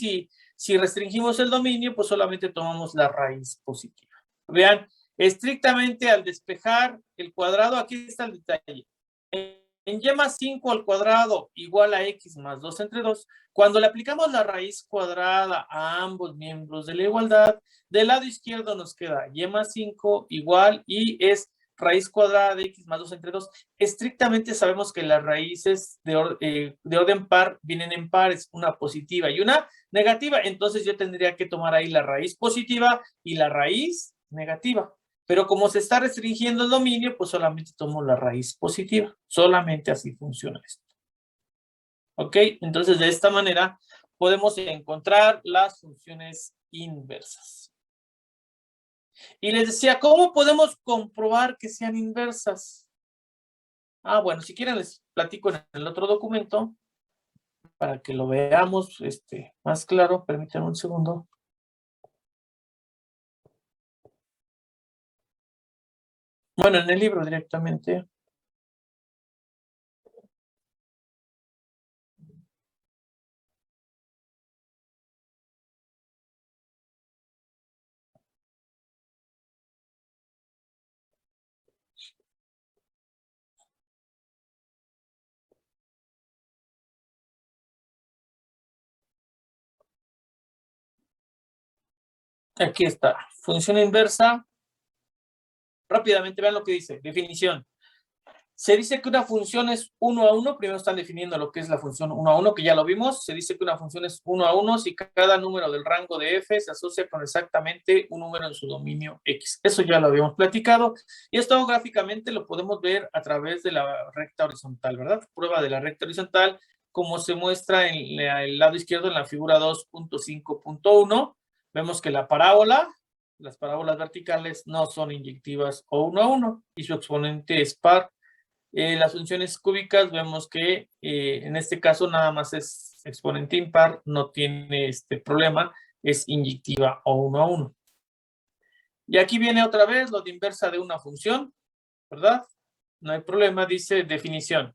si restringimos el dominio, pues solamente tomamos la raíz positiva. Vean, estrictamente al despejar el cuadrado, aquí está el detalle. En y más 5 al cuadrado igual a x más 2 entre 2, cuando le aplicamos la raíz cuadrada a ambos miembros de la igualdad, del lado izquierdo nos queda y más 5 igual y es raíz cuadrada de x más 2 entre 2. Estrictamente sabemos que las raíces de orden par vienen en pares, una positiva y una negativa. Entonces yo tendría que tomar ahí la raíz positiva y la raíz negativa. Pero como se está restringiendo el dominio, pues solamente tomo la raíz positiva. Solamente así funciona esto. ¿Ok? Entonces de esta manera podemos encontrar las funciones inversas. Y les decía, ¿cómo podemos comprobar que sean inversas? Ah, bueno, si quieren les platico en el otro documento. para que lo veamos más claro. Permítanme un segundo. Bueno, en el libro directamente. Aquí está. Función inversa. Rápidamente vean lo que dice. Definición. Se dice que una función es 1 a 1. Primero están definiendo lo que es la función 1 a 1, que ya lo vimos. Se dice que una función es 1 a 1 si cada número del rango de f se asocia con exactamente un número en su dominio x. Eso ya lo habíamos platicado. Y esto gráficamente lo podemos ver a través de la recta horizontal, ¿verdad? Prueba de la recta horizontal, como se muestra en el lado izquierdo en la figura 2.5.1. Vemos que la parábola, las parábolas verticales no son inyectivas o 1 a 1 y su exponente es par. Las funciones cúbicas vemos que en este caso nada más es exponente impar, no tiene este problema, es inyectiva o 1 a 1. Y aquí viene otra vez lo de inversa de una función, ¿verdad? No hay problema, dice definición.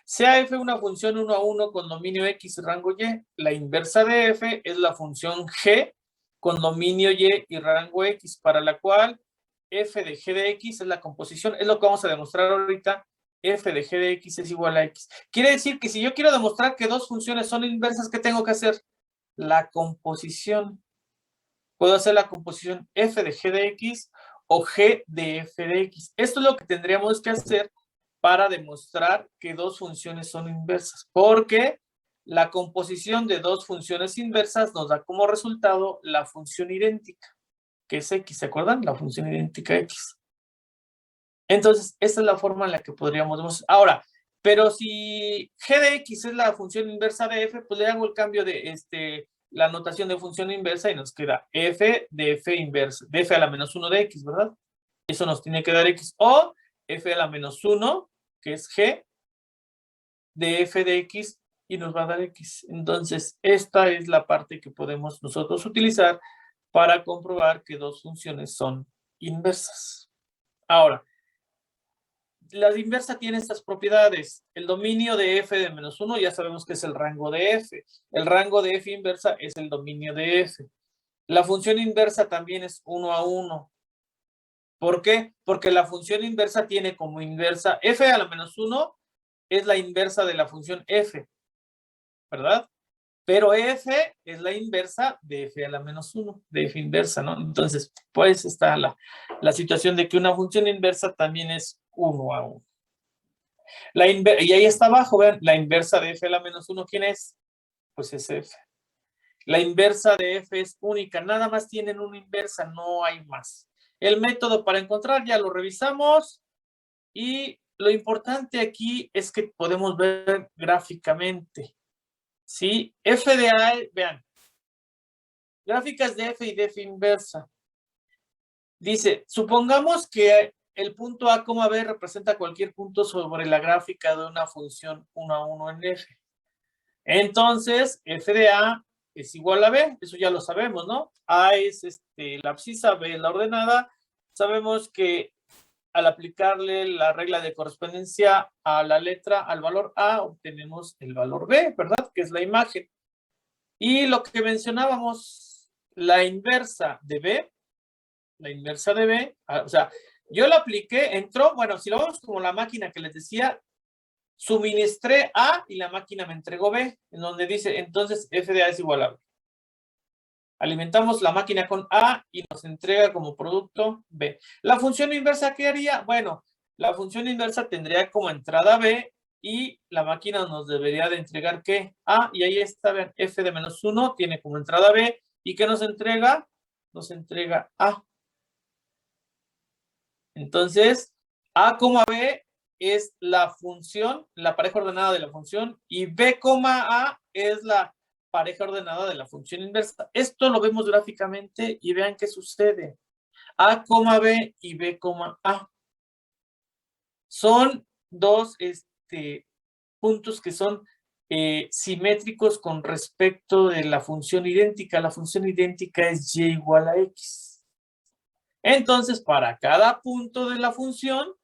Sea f una función 1 a 1 con dominio x y rango y, la inversa de f es la función g con dominio y y rango x, para la cual f de g de x es la composición, es lo que vamos a demostrar ahorita. F de g de x es igual a x. Quiere decir que si yo quiero demostrar que dos funciones son inversas, ¿qué tengo que hacer? La composición. Puedo hacer la composición f de g de x o g de f de x. Esto es lo que tendríamos que hacer para demostrar que dos funciones son inversas, porque la composición de dos funciones inversas nos da como resultado la función idéntica, que es x, ¿se acuerdan? La función idéntica x. Entonces, esta es la forma en la que podríamos demostrar. Ahora, pero si g de x es la función inversa de f, pues le hago el cambio de la notación de función inversa y nos queda f de f inversa, de f a la menos 1 de x, ¿verdad? Eso nos tiene que dar x. O f a la menos 1, que es g, de f de x, y nos va a dar x. Entonces, esta es la parte que podemos nosotros utilizar para comprobar que dos funciones son inversas. Ahora, la inversa tiene estas propiedades. El dominio de f de menos 1 ya sabemos que es el rango de f. El rango de f inversa es el dominio de f. La función inversa también es 1 a 1. ¿Por qué? Porque la función inversa tiene como inversa f a la menos 1 es la inversa de la función f, ¿verdad? Pero f es la inversa de f a la menos 1, de f inversa, ¿no? Entonces, pues está la situación de que una función inversa también es 1 a 1. Y ahí está abajo, vean, la inversa de f a la menos 1, ¿quién es? Pues es f. La inversa de f es única, nada más tienen una inversa, no hay más. El método para encontrar ya lo revisamos y lo importante aquí es que podemos ver gráficamente, ¿sí? F de A, vean, gráficas de f y de f inversa. Dice, supongamos que el punto A, B representa cualquier punto sobre la gráfica de una función 1 a 1 en f. Entonces, f de A es igual a B, eso ya lo sabemos, ¿no? A es la abscisa, B es la ordenada. Sabemos que al aplicarle la regla de correspondencia a la letra, al valor A, obtenemos el valor B, ¿verdad? Que es la imagen. Y lo que mencionábamos, la inversa de B, o sea, yo la apliqué, entró, bueno, si lo vemos como la máquina que les decía, suministré A y la máquina me entregó B, en donde dice, entonces f de A es igual a B. Alimentamos la máquina con A y nos entrega como producto B. ¿La función inversa qué haría? Bueno, la función inversa tendría como entrada B y la máquina nos debería de entregar ¿qué? A, y ahí está, vean, f de menos 1 tiene como entrada B, ¿y qué nos entrega? Nos entrega A. Entonces, A, B es la función, la pareja ordenada de la función, y B, A es la pareja ordenada de la función inversa. Esto lo vemos gráficamente y vean qué sucede. A, B y B, A. Son dos puntos que son simétricos con respecto de la función idéntica. La función idéntica es y igual a x. Entonces, para cada punto de la función,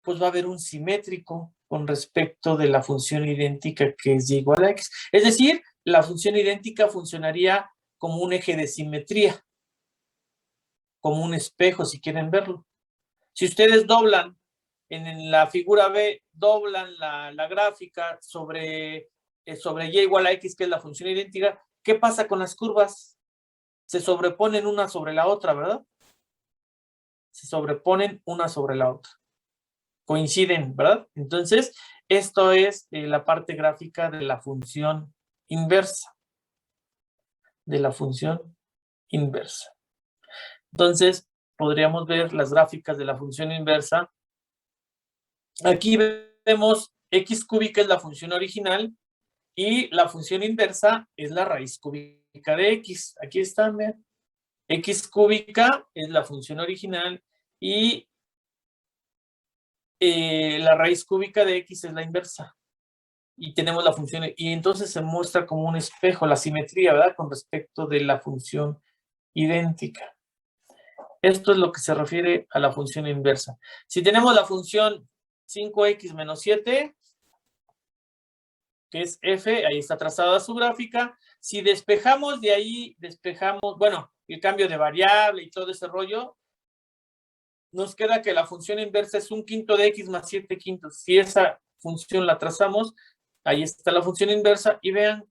pues va a haber un simétrico con respecto de la función idéntica que es y igual a x. Es decir, la función idéntica funcionaría como un eje de simetría, como un espejo, si quieren verlo. Si ustedes doblan en la figura B, doblan la gráfica sobre y igual a x, que es la función idéntica, ¿qué pasa con las curvas? Se sobreponen una sobre la otra, ¿verdad? Se sobreponen una sobre la otra. Coinciden, ¿verdad? Entonces, esto es la parte gráfica de la función inversa. De la función inversa. Entonces, podríamos ver las gráficas de la función inversa. Aquí vemos x cúbica es la función original y la función inversa es la raíz cúbica de x. Aquí están, vean. X cúbica es la función original y la raíz cúbica de x es la inversa. Y tenemos la función, y entonces se muestra como un espejo, la simetría, ¿verdad? Con respecto de la función idéntica. Esto es lo que se refiere a la función inversa. Si tenemos la función 5x menos 7, que es f, ahí está trazada su gráfica. Si despejamos de ahí, bueno, el cambio de variable y todo ese rollo, nos queda que la función inversa es 1/5 de x más 7 quintos. Si esa función la trazamos, ahí está la función inversa y vean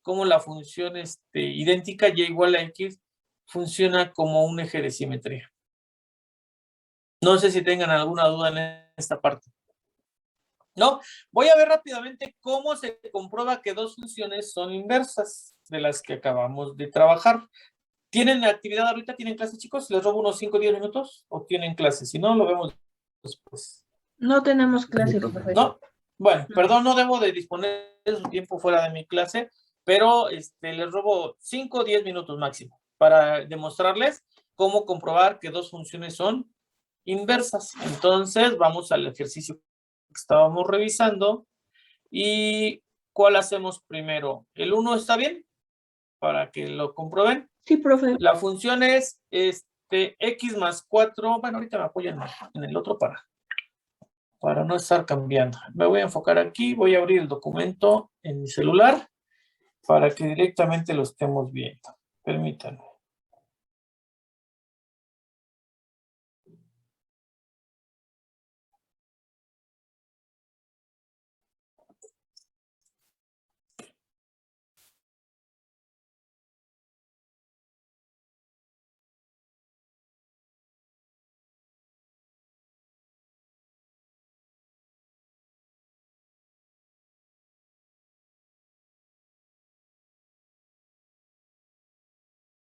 cómo la función idéntica y igual a x funciona como un eje de simetría. No sé si tengan alguna duda en esta parte. No, voy a ver rápidamente cómo se comprueba que dos funciones son inversas de las que acabamos de trabajar. ¿Tienen actividad ahorita? ¿Tienen clase, chicos? ¿Les robo unos 5 o 10 minutos? ¿O tienen clase? Si no, lo vemos después. No tenemos clase, profe. profe. ¿No? Bueno, perdón, no debo de disponer de su tiempo fuera de mi clase, pero les robo 5 o 10 minutos máximo para demostrarles cómo comprobar que dos funciones son inversas. Entonces, vamos al ejercicio que estábamos revisando. ¿Y cuál hacemos primero? ¿El 1 está bien? Para que lo comprueben. Sí, profe. La función es x más 4. Bueno, ahorita me apoyan en el otro para no estar cambiando. Me voy a enfocar aquí, voy a abrir el documento en mi celular para que directamente lo estemos viendo. Permítanme.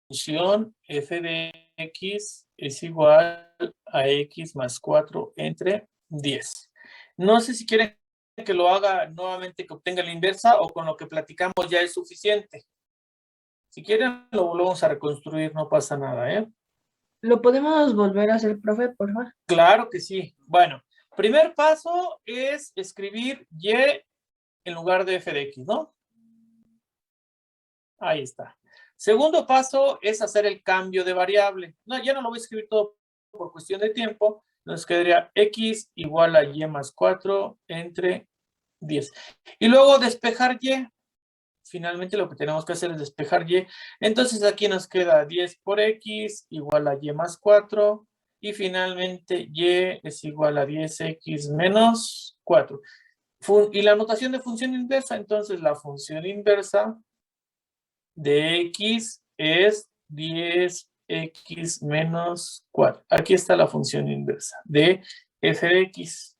Función f de x es igual a x más 4 entre 10. No sé si quieren que lo haga nuevamente, que obtenga la inversa, o con lo que platicamos ya es suficiente. Si quieren, lo volvemos a reconstruir, no pasa nada, ¿eh? ¿Lo podemos volver a hacer, profe, por favor? Claro que sí. Bueno, primer paso es escribir y en lugar de f de x, ¿no? Ahí está. Segundo paso es hacer el cambio de variable. No, ya no lo voy a escribir todo por cuestión de tiempo. Nos quedaría x igual a y más 4 entre 10. Y luego despejar y. Finalmente lo que tenemos que hacer es despejar y. Entonces aquí nos queda 10 por x igual a y más 4. Y finalmente y es igual a 10x menos 4. Y la notación de función inversa, entonces la función inversa de x es 10x menos 4. Aquí está la función inversa de f de x.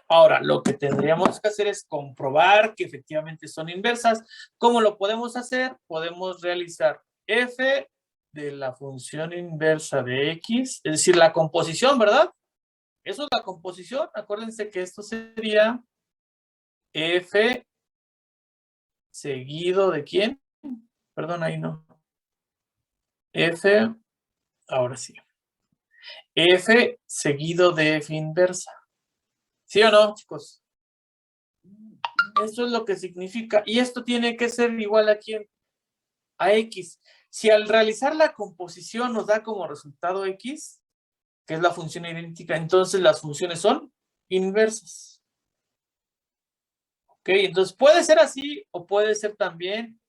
Ahora, lo que tendríamos que hacer es comprobar que efectivamente son inversas. ¿Cómo lo podemos hacer? Podemos realizar f de la función inversa de x, es decir, la composición, ¿verdad? Eso es la composición. Acuérdense que esto sería f seguido de ¿quién? Perdón, ahí no. F, ahora sí. F seguido de F inversa. ¿Sí o no, chicos? Eso es lo que significa. Y esto tiene que ser igual a quién, a X. Si al realizar la composición nos da como resultado X, que es la función idéntica, entonces las funciones son inversas. Ok, entonces puede ser así o puede ser también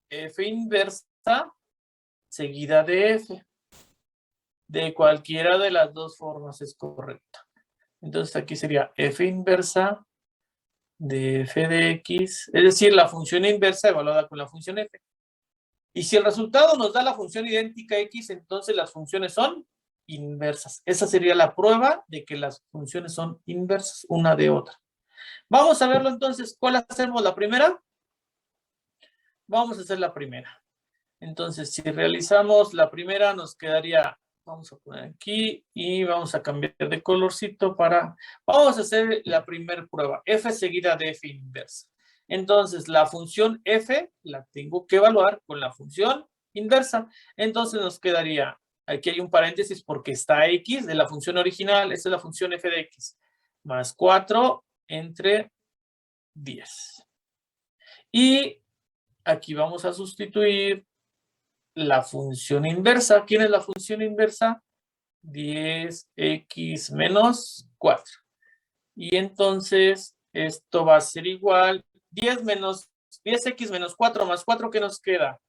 f inversa seguida de f. De cualquiera de las dos formas es correcta. Entonces aquí sería f inversa de f de x, es decir, la función inversa evaluada con la función f. Y si el resultado nos da la función idéntica x, entonces las funciones son inversas. Esa sería la prueba de que las funciones son inversas una de otra. Vamos a verlo entonces. ¿Cuál hacemos? ¿La primera? Vamos a hacer la primera. Entonces, si realizamos la primera, nos quedaría, vamos a poner aquí y vamos a cambiar de colorcito para, vamos a hacer la primera prueba, f seguida de f inversa. Entonces, la función f la tengo que evaluar con la función inversa. Entonces, nos quedaría, aquí hay un paréntesis porque está x de la función original, esta es la función f de x, más 4 entre 10. Y aquí vamos a sustituir la función inversa. ¿Quién es la función inversa? 10x menos 4. Y entonces esto va a ser igual 10x menos 4 más 4, ¿qué nos queda?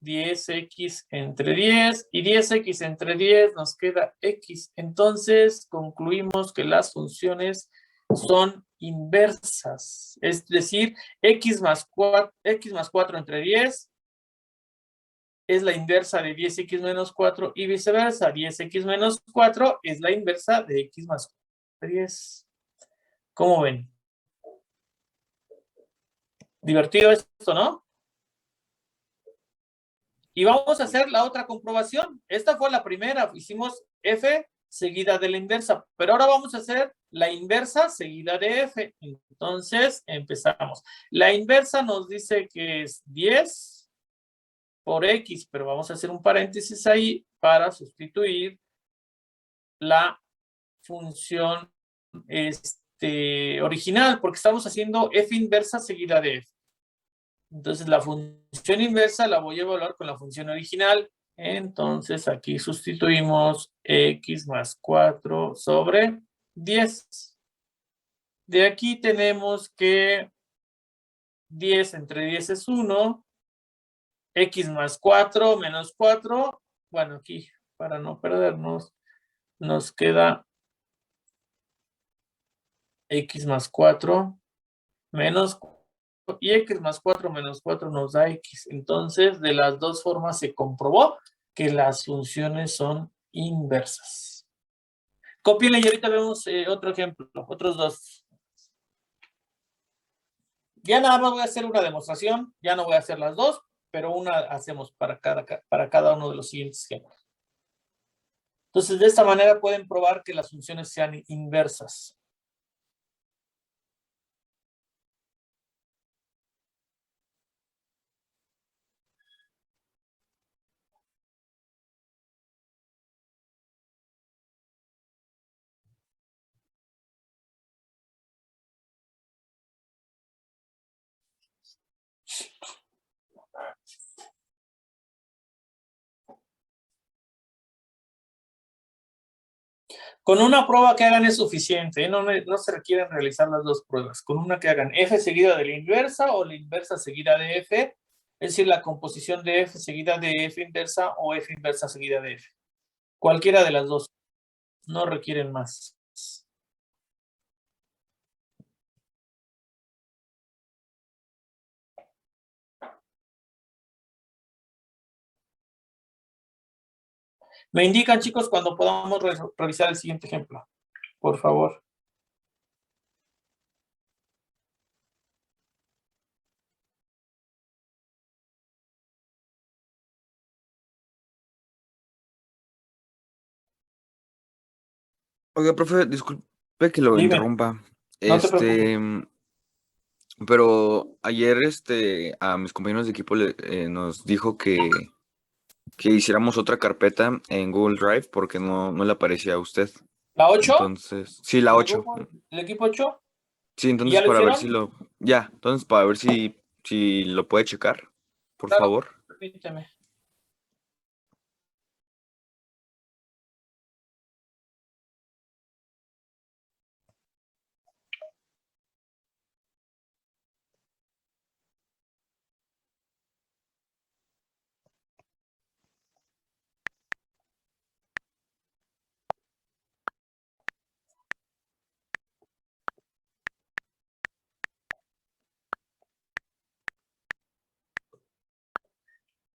10x entre 10 y 10x entre 10 nos queda x. Entonces concluimos que las funciones son inversas. Es decir, x más 4 entre 10 es la inversa de 10x menos 4 y viceversa. 10x menos 4 es la inversa de x más 10. ¿Cómo ven? Divertido esto, ¿no? Y vamos a hacer la otra comprobación. Esta fue la primera. Hicimos f seguida de la inversa. Pero ahora vamos a hacer la inversa seguida de f. Entonces, empezamos. La inversa nos dice que es 10 por x, pero vamos a hacer un paréntesis ahí para sustituir la función original, porque estamos haciendo f inversa seguida de f. Entonces, la función inversa la voy a evaluar con la función original. Entonces, aquí sustituimos x más 4 sobre 10. De aquí tenemos que 10 entre 10 es 1. X más 4 menos 4. Bueno, aquí, para no perdernos, nos queda x más 4 menos 4. Y x más 4 menos 4 nos da x. Entonces, de las dos formas se comprobó que las funciones son inversas. Cópienle y ahorita vemos otro ejemplo, otros dos. Ya nada más voy a hacer una demostración, ya no voy a hacer las dos, pero una hacemos para cada uno de los siguientes ejemplos. Entonces, de esta manera pueden probar que las funciones sean inversas. Con una prueba que hagan es suficiente, ¿eh? No se requieren realizar las dos pruebas. Con una que hagan f seguida de la inversa o la inversa seguida de f, es decir, la composición de f seguida de f inversa o f inversa seguida de f. Cualquiera de las dos. No requieren más. Me indican, chicos, cuando podamos revisar el siguiente ejemplo. Por favor. Oiga, profe, disculpe que lo Dime. interrumpa. No te preocupes. Pero ayer a mis compañeros de equipo nos dijo que hiciéramos otra carpeta en Google Drive porque no le aparecía a usted. ¿La 8? Entonces, sí, la 8. ¿El equipo 8? Sí, ¿Y entonces ya lo para ver hicieron? si lo... Ya, entonces para ver si lo puede checar, por Claro, favor. permíteme.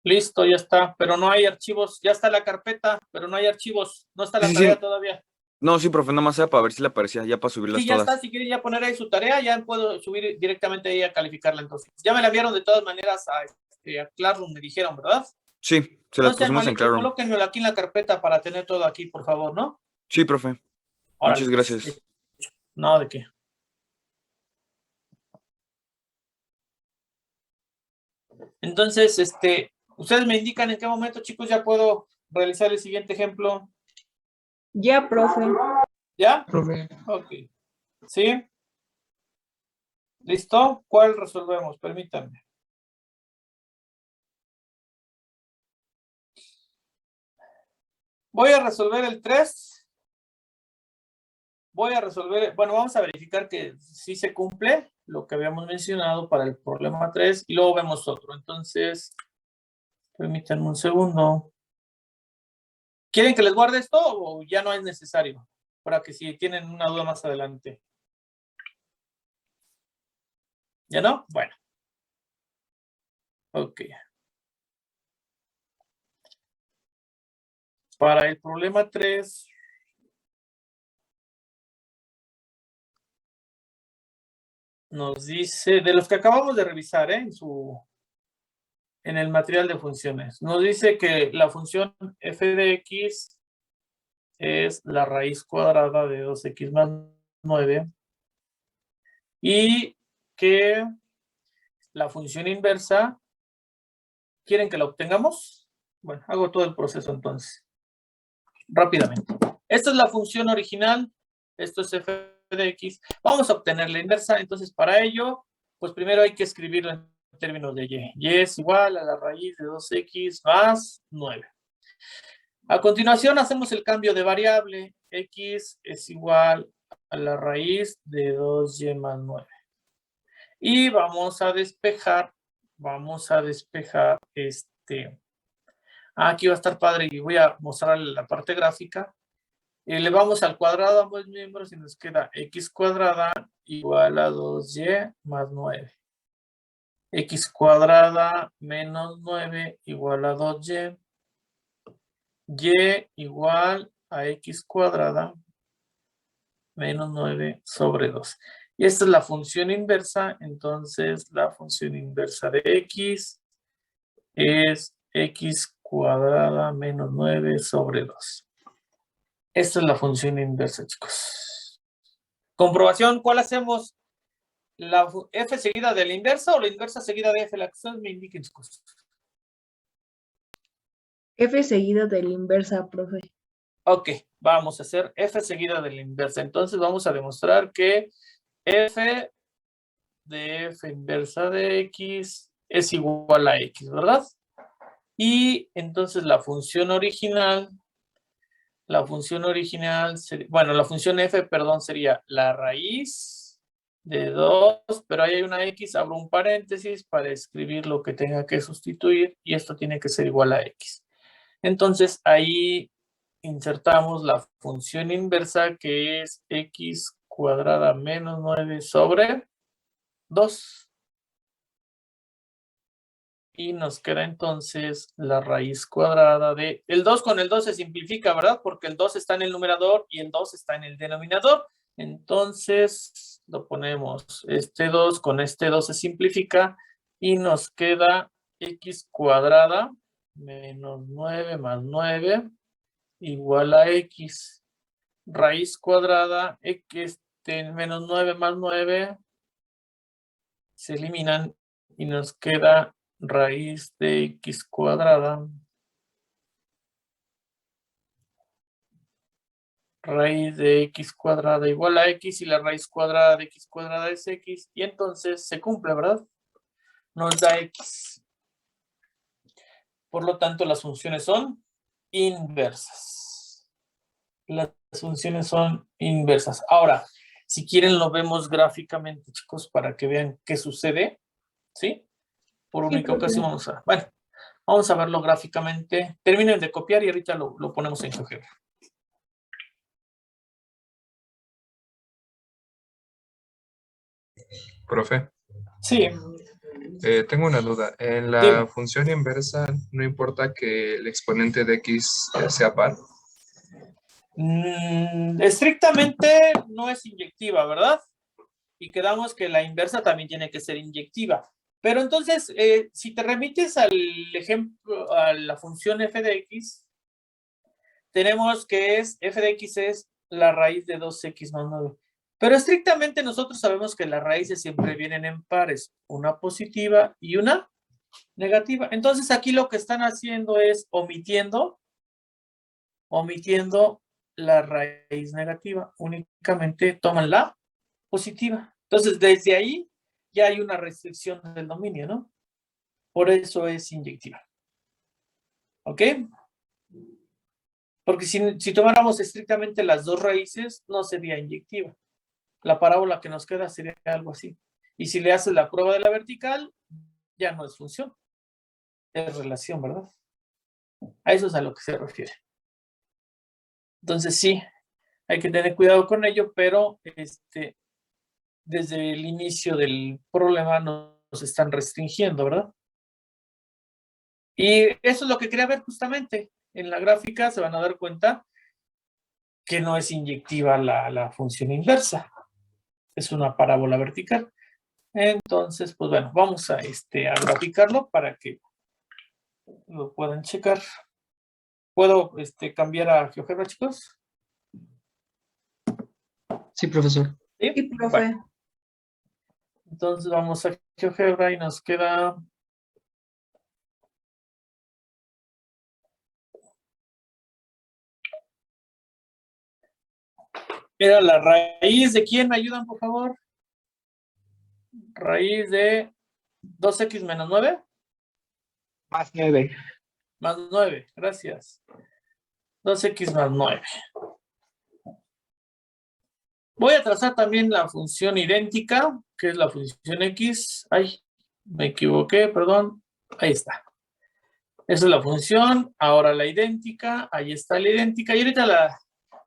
Listo, ya está, pero no hay archivos. Ya está la carpeta, pero no hay archivos. No está Sí, la sí, tarea sí. todavía. No, sí, profe, nada más era para ver si le aparecía, ya para subirlas Sí, ya está. todas. Si quiere ya poner ahí su tarea, ya puedo subir directamente ahí a calificarla entonces. Ya me la enviaron de todas maneras a Classroom, me dijeron, ¿verdad? Sí, se las No sean pusimos en malitos, Classroom. colóquenmelo aquí en la carpeta para tener todo aquí, por favor, ¿no? Sí, profe. Órale, Muchas pues. gracias. No, ¿de qué? Entonces, ustedes me indican en qué momento, chicos, ya puedo realizar el siguiente ejemplo. Ya, profe. ¿Ya? Profe. Ok. ¿Sí? ¿Listo? ¿Cuál resolvemos? Permítanme. Voy a resolver el 3. Voy a resolver, bueno, vamos a verificar que sí se cumple lo que habíamos mencionado para el problema 3 y luego vemos otro. Entonces, permítanme un segundo. ¿Quieren que les guarde esto o ya no es necesario? Para que si tienen una duda más adelante. ¿Ya no? Bueno. Ok. Para el problema 3, nos dice, de los que acabamos de revisar, en el material de funciones, nos dice que la función f de x es la raíz cuadrada de 2x más 9 y que la función inversa, ¿quieren que la obtengamos? Bueno, hago todo el proceso entonces, rápidamente. Esta es la función original, esto es f de x. Vamos a obtener la inversa, entonces para ello, pues primero hay que escribirlo en términos de y. Y es igual a la raíz de 2x más 9. A continuación hacemos el cambio de variable. X es igual a la raíz de 2y más 9. Y vamos a despejar aquí va a estar padre y voy a mostrar la parte gráfica. Elevamos al cuadrado ambos miembros y nos queda x cuadrada igual a 2y más 9. X cuadrada menos 9 igual a 2y. Y igual a x cuadrada menos 9 sobre 2. Y esta es la función inversa, entonces la función inversa de x es x cuadrada menos 9 sobre 2. Esta es la función inversa, chicos. Comprobación, ¿cuál hacemos? ¿La f seguida de la inversa o la inversa seguida de f? La que ustedes me indiquen, chicos. F seguido de la inversa, profe. Ok, vamos a hacer f seguida de la inversa. Entonces vamos a demostrar que f de f inversa de x es igual a x, ¿verdad? Y entonces la función original, bueno, la función f, perdón, sería la raíz de 2, pero ahí hay una x, abro un paréntesis para escribir lo que tenga que sustituir y esto tiene que ser igual a x. Entonces ahí insertamos la función inversa que es x cuadrada menos 9 sobre 2. Y nos queda entonces la raíz cuadrada de... El 2 con el 2 se simplifica, ¿verdad? Porque el 2 está en el numerador y el 2 está en el denominador. Entonces lo ponemos. Este 2 con este 2 se simplifica y nos queda x cuadrada menos 9 más 9 igual a x. Raíz cuadrada, x menos 9 más 9 se eliminan y nos queda raíz de x cuadrada raíz de x cuadrada igual a x y la raíz cuadrada de x cuadrada es x y entonces se cumple, ¿verdad? Nos da x. Por lo tanto, las funciones son inversas. Las funciones son inversas. Ahora, si quieren lo vemos gráficamente, chicos, para que vean qué sucede, ¿sí? Por única ocasión vamos a verlo gráficamente. Terminen de copiar y ahorita lo ponemos en GeoGebra. Profe, Sí, tengo una duda. En la Dime. función inversa, no importa que el exponente de x sea par. Estrictamente no es inyectiva, ¿verdad? Y quedamos que la inversa también tiene que ser inyectiva. Pero entonces, si te remites al ejemplo, a la función f de x, tenemos que f de x es la raíz de 2x más 9. Pero estrictamente nosotros sabemos que las raíces siempre vienen en pares, una positiva y una negativa. Entonces aquí lo que están haciendo es omitiendo la raíz negativa. Únicamente toman la positiva. Entonces desde ahí ya hay una restricción del dominio, ¿no? Por eso es inyectiva. ¿Ok? Porque si tomáramos estrictamente las dos raíces, no sería inyectiva. La parábola que nos queda sería algo así. Y si le haces la prueba de la vertical, ya no es función. Es relación, ¿verdad? A eso es a lo que se refiere. Entonces sí, hay que tener cuidado con ello, pero desde el inicio del problema nos están restringiendo, ¿verdad? Y eso es lo que quería ver justamente. En la gráfica se van a dar cuenta que no es inyectiva la función inversa. Es una parábola vertical. Entonces, pues bueno, vamos a graficarlo para que lo puedan checar. ¿Puedo cambiar a GeoGebra, chicos? Sí, profesor. Sí, Sí, profe. Bueno, entonces vamos a GeoGebra y nos queda... Era la raíz de quién, ¿me ayudan, por favor? Raíz de 2x menos 9. Más 9. Más 9, gracias. 2x más 9. Voy a trazar también la función idéntica, que es la función x. Ay, me equivoqué, perdón. Ahí está. Esa es la función. Ahora la idéntica. Ahí está la idéntica. Y ahorita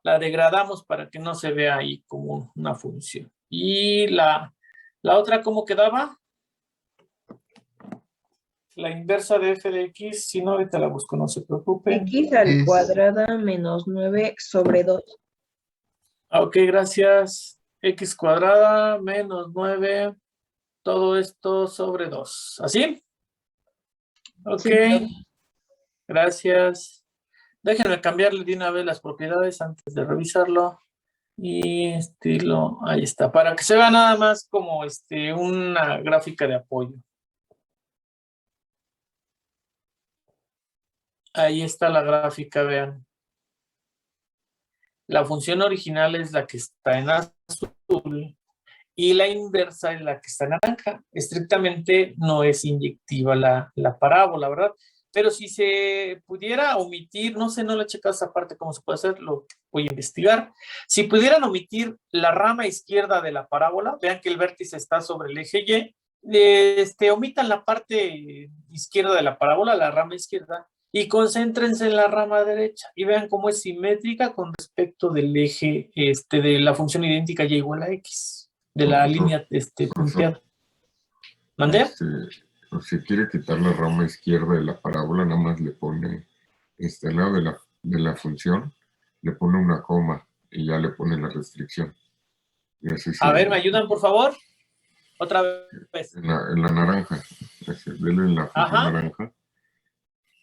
la degradamos para que no se vea ahí como una función. Y la otra, ¿cómo quedaba? La inversa de f de x. Si no, ahorita la busco, no se preocupen. X al Es- cuadrada menos 9 sobre 2. Ok, gracias. X cuadrada menos 9. Todo esto sobre 2. ¿Así? Ok. Sí, profe. Gracias. Déjenme cambiarle de una vez las propiedades antes de revisarlo. Y estilo, ahí está. Para que se vea nada más como una gráfica de apoyo. Ahí está la gráfica, vean. La función original es la que está en azul y la inversa es la que está en naranja. Estrictamente no es inyectiva la parábola, ¿verdad? Pero si se pudiera omitir, no sé, no le he checado esa parte, cómo se puede hacer, lo voy a investigar. Si pudieran omitir la rama izquierda de la parábola, vean que el vértice está sobre el eje Y, omitan la parte izquierda de la parábola, la rama izquierda, y concéntrense en la rama derecha y vean cómo es simétrica con respecto del eje de la función idéntica y igual a x, de la Profesor, línea punteada. ¿Mandé? Si quiere quitar la rama izquierda de la parábola, nada más le pone al lado de la función, le pone una coma y ya le pone la restricción. Y así A ver, ¿me ayudan, por favor? Otra vez. En la naranja, denle en la función Ajá. naranja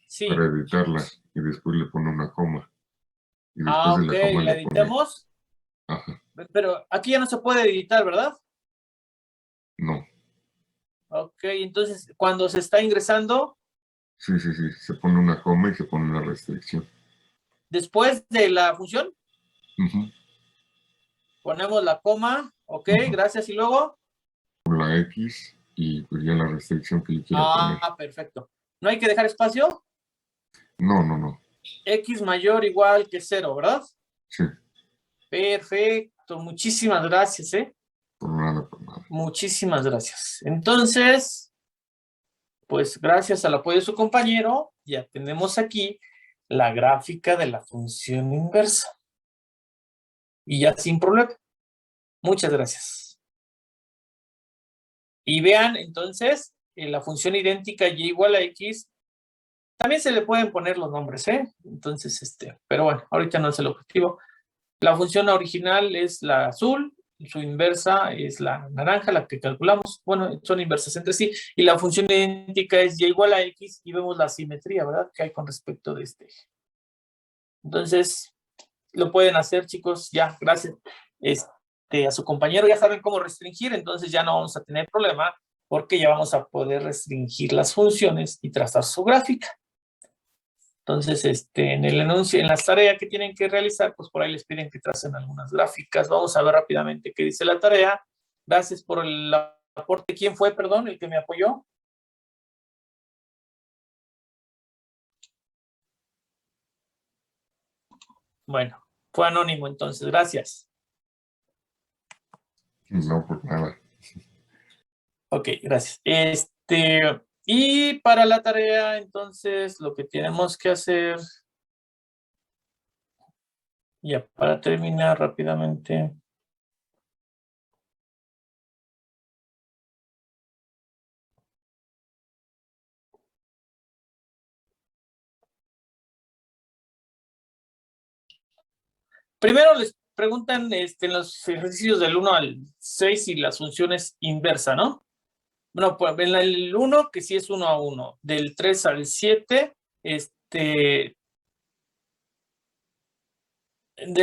Sí. para editarla y después le pone una coma. Y después de Ok, la coma la le pone... editamos. Ajá, Pero aquí ya no se puede editar, ¿verdad? no. Ok, entonces cuando se está ingresando, Sí, se pone una coma y se pone una restricción. después de la función. Ujú. Ponemos la coma, ok, Ujú. gracias, y luego. Por la X y pues ya la restricción que le quiera poner. Perfecto. ¿No hay que dejar espacio? No, no, no. X mayor o igual que 0, ¿verdad? Sí, Perfecto, muchísimas gracias, por nada, por nada. muchísimas gracias. Entonces, pues gracias al apoyo de su compañero, ya tenemos aquí la gráfica de la función inversa. Y ya sin problema. Muchas gracias. Y vean, entonces, la función idéntica y igual a X, también se le pueden poner los nombres, Entonces, pero bueno, ahorita no es el objetivo. La función original es la azul, su inversa es la naranja, la que calculamos. Bueno, son inversas entre sí. Y la función idéntica es y igual a X y vemos la simetría, ¿verdad? Que hay con respecto de este eje. Entonces, lo pueden hacer, chicos, ya, gracias. A su compañero ya saben cómo restringir, entonces ya no vamos a tener problema porque ya vamos a poder restringir las funciones y trazar su gráfica. Entonces, en el enuncio, en las tareas que tienen que realizar, pues por ahí les piden que tracen algunas gráficas. Vamos a ver rápidamente qué dice la tarea. Gracias por el aporte. ¿Quién fue, perdón, el que me apoyó? Bueno, fue anónimo entonces, gracias. No, por nada. Ok, gracias. Y para la tarea, entonces, lo que tenemos que hacer, ya para terminar rápidamente. Primero les preguntan en los ejercicios del 1 al 6 y las funciones inversa, ¿no? Bueno, pues en el 1, que sí es 1 a 1. Del 3 al 7, del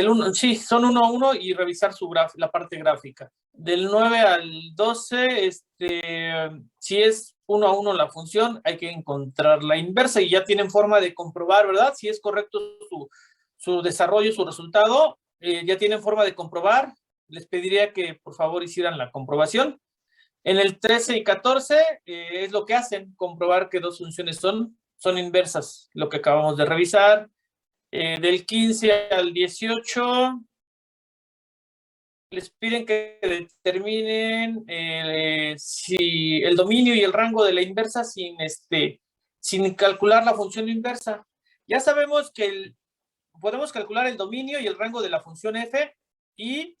1, sí, son 1 a 1 y revisar la parte gráfica. Del 9 al 12, si es 1 a 1 la función, hay que encontrar la inversa y ya tienen forma de comprobar, ¿verdad? Si es correcto su desarrollo, su resultado, ya tienen forma de comprobar. Les pediría que por favor hicieran la comprobación. En el 13 y 14 es lo que hacen, comprobar que dos funciones son inversas, lo que acabamos de revisar. Del 15 al 18 les piden que determinen si el dominio y el rango de la inversa sin calcular la función inversa. Ya sabemos que podemos calcular el dominio y el rango de la función f, y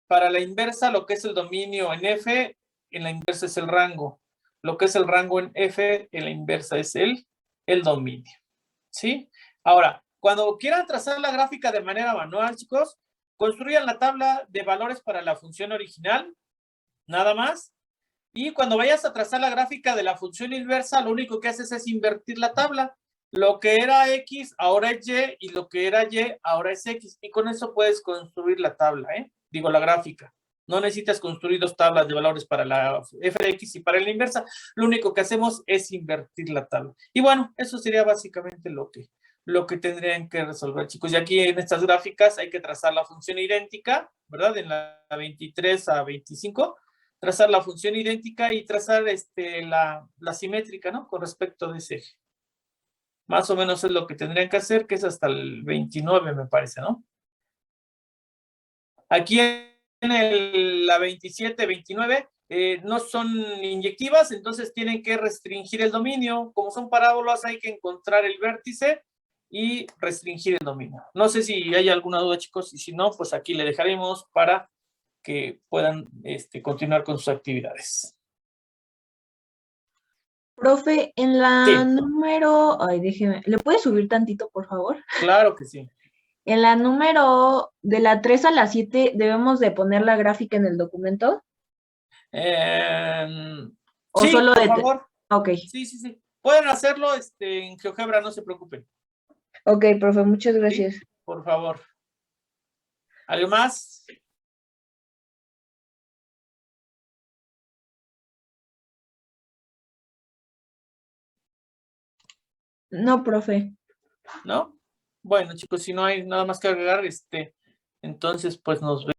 para la inversa lo que es el dominio en f, en la inversa es el rango. Lo que es el rango en f, en la inversa es el dominio. ¿Sí? Ahora, cuando quieran trazar la gráfica de manera manual, chicos, construyan la tabla de valores para la función original, nada más. Y cuando vayas a trazar la gráfica de la función inversa, lo único que haces es invertir la tabla. Lo que era X ahora es Y y lo que era Y ahora es X. Y con eso puedes construir la tabla, digo la gráfica. No necesitas construir dos tablas de valores para la f de x y para la inversa. Lo único que hacemos es invertir la tabla. Y bueno, eso sería básicamente lo que tendrían que resolver, chicos. Y aquí en estas gráficas hay que trazar la función idéntica, ¿verdad? En la 23 a 25, trazar la función idéntica y trazar la simétrica, ¿no? Con respecto de ese eje. Más o menos es lo que tendrían que hacer, que es hasta el 29, me parece, ¿no? Aquí en la 27, 29, no son inyectivas, entonces tienen que restringir el dominio. Como son parábolas, hay que encontrar el vértice y restringir el dominio. No sé si hay alguna duda, chicos, y si no, pues aquí le dejaremos para que puedan continuar con sus actividades. Profe, en la Sí. número, ay, déjeme, ¿le puede subir tantito, por favor? Claro que sí. En la número de la 3 a la 7, ¿debemos de poner la gráfica en el documento? ¿O Sí, solo por de... favor. Ok, Sí. Pueden hacerlo en GeoGebra, no se preocupen. ok, profe, muchas ¿Sí? gracias. Por favor. ¿Algo más? No, profe. ¿No? Bueno, chicos, si no hay nada más que agregar, Entonces, pues nos vemos.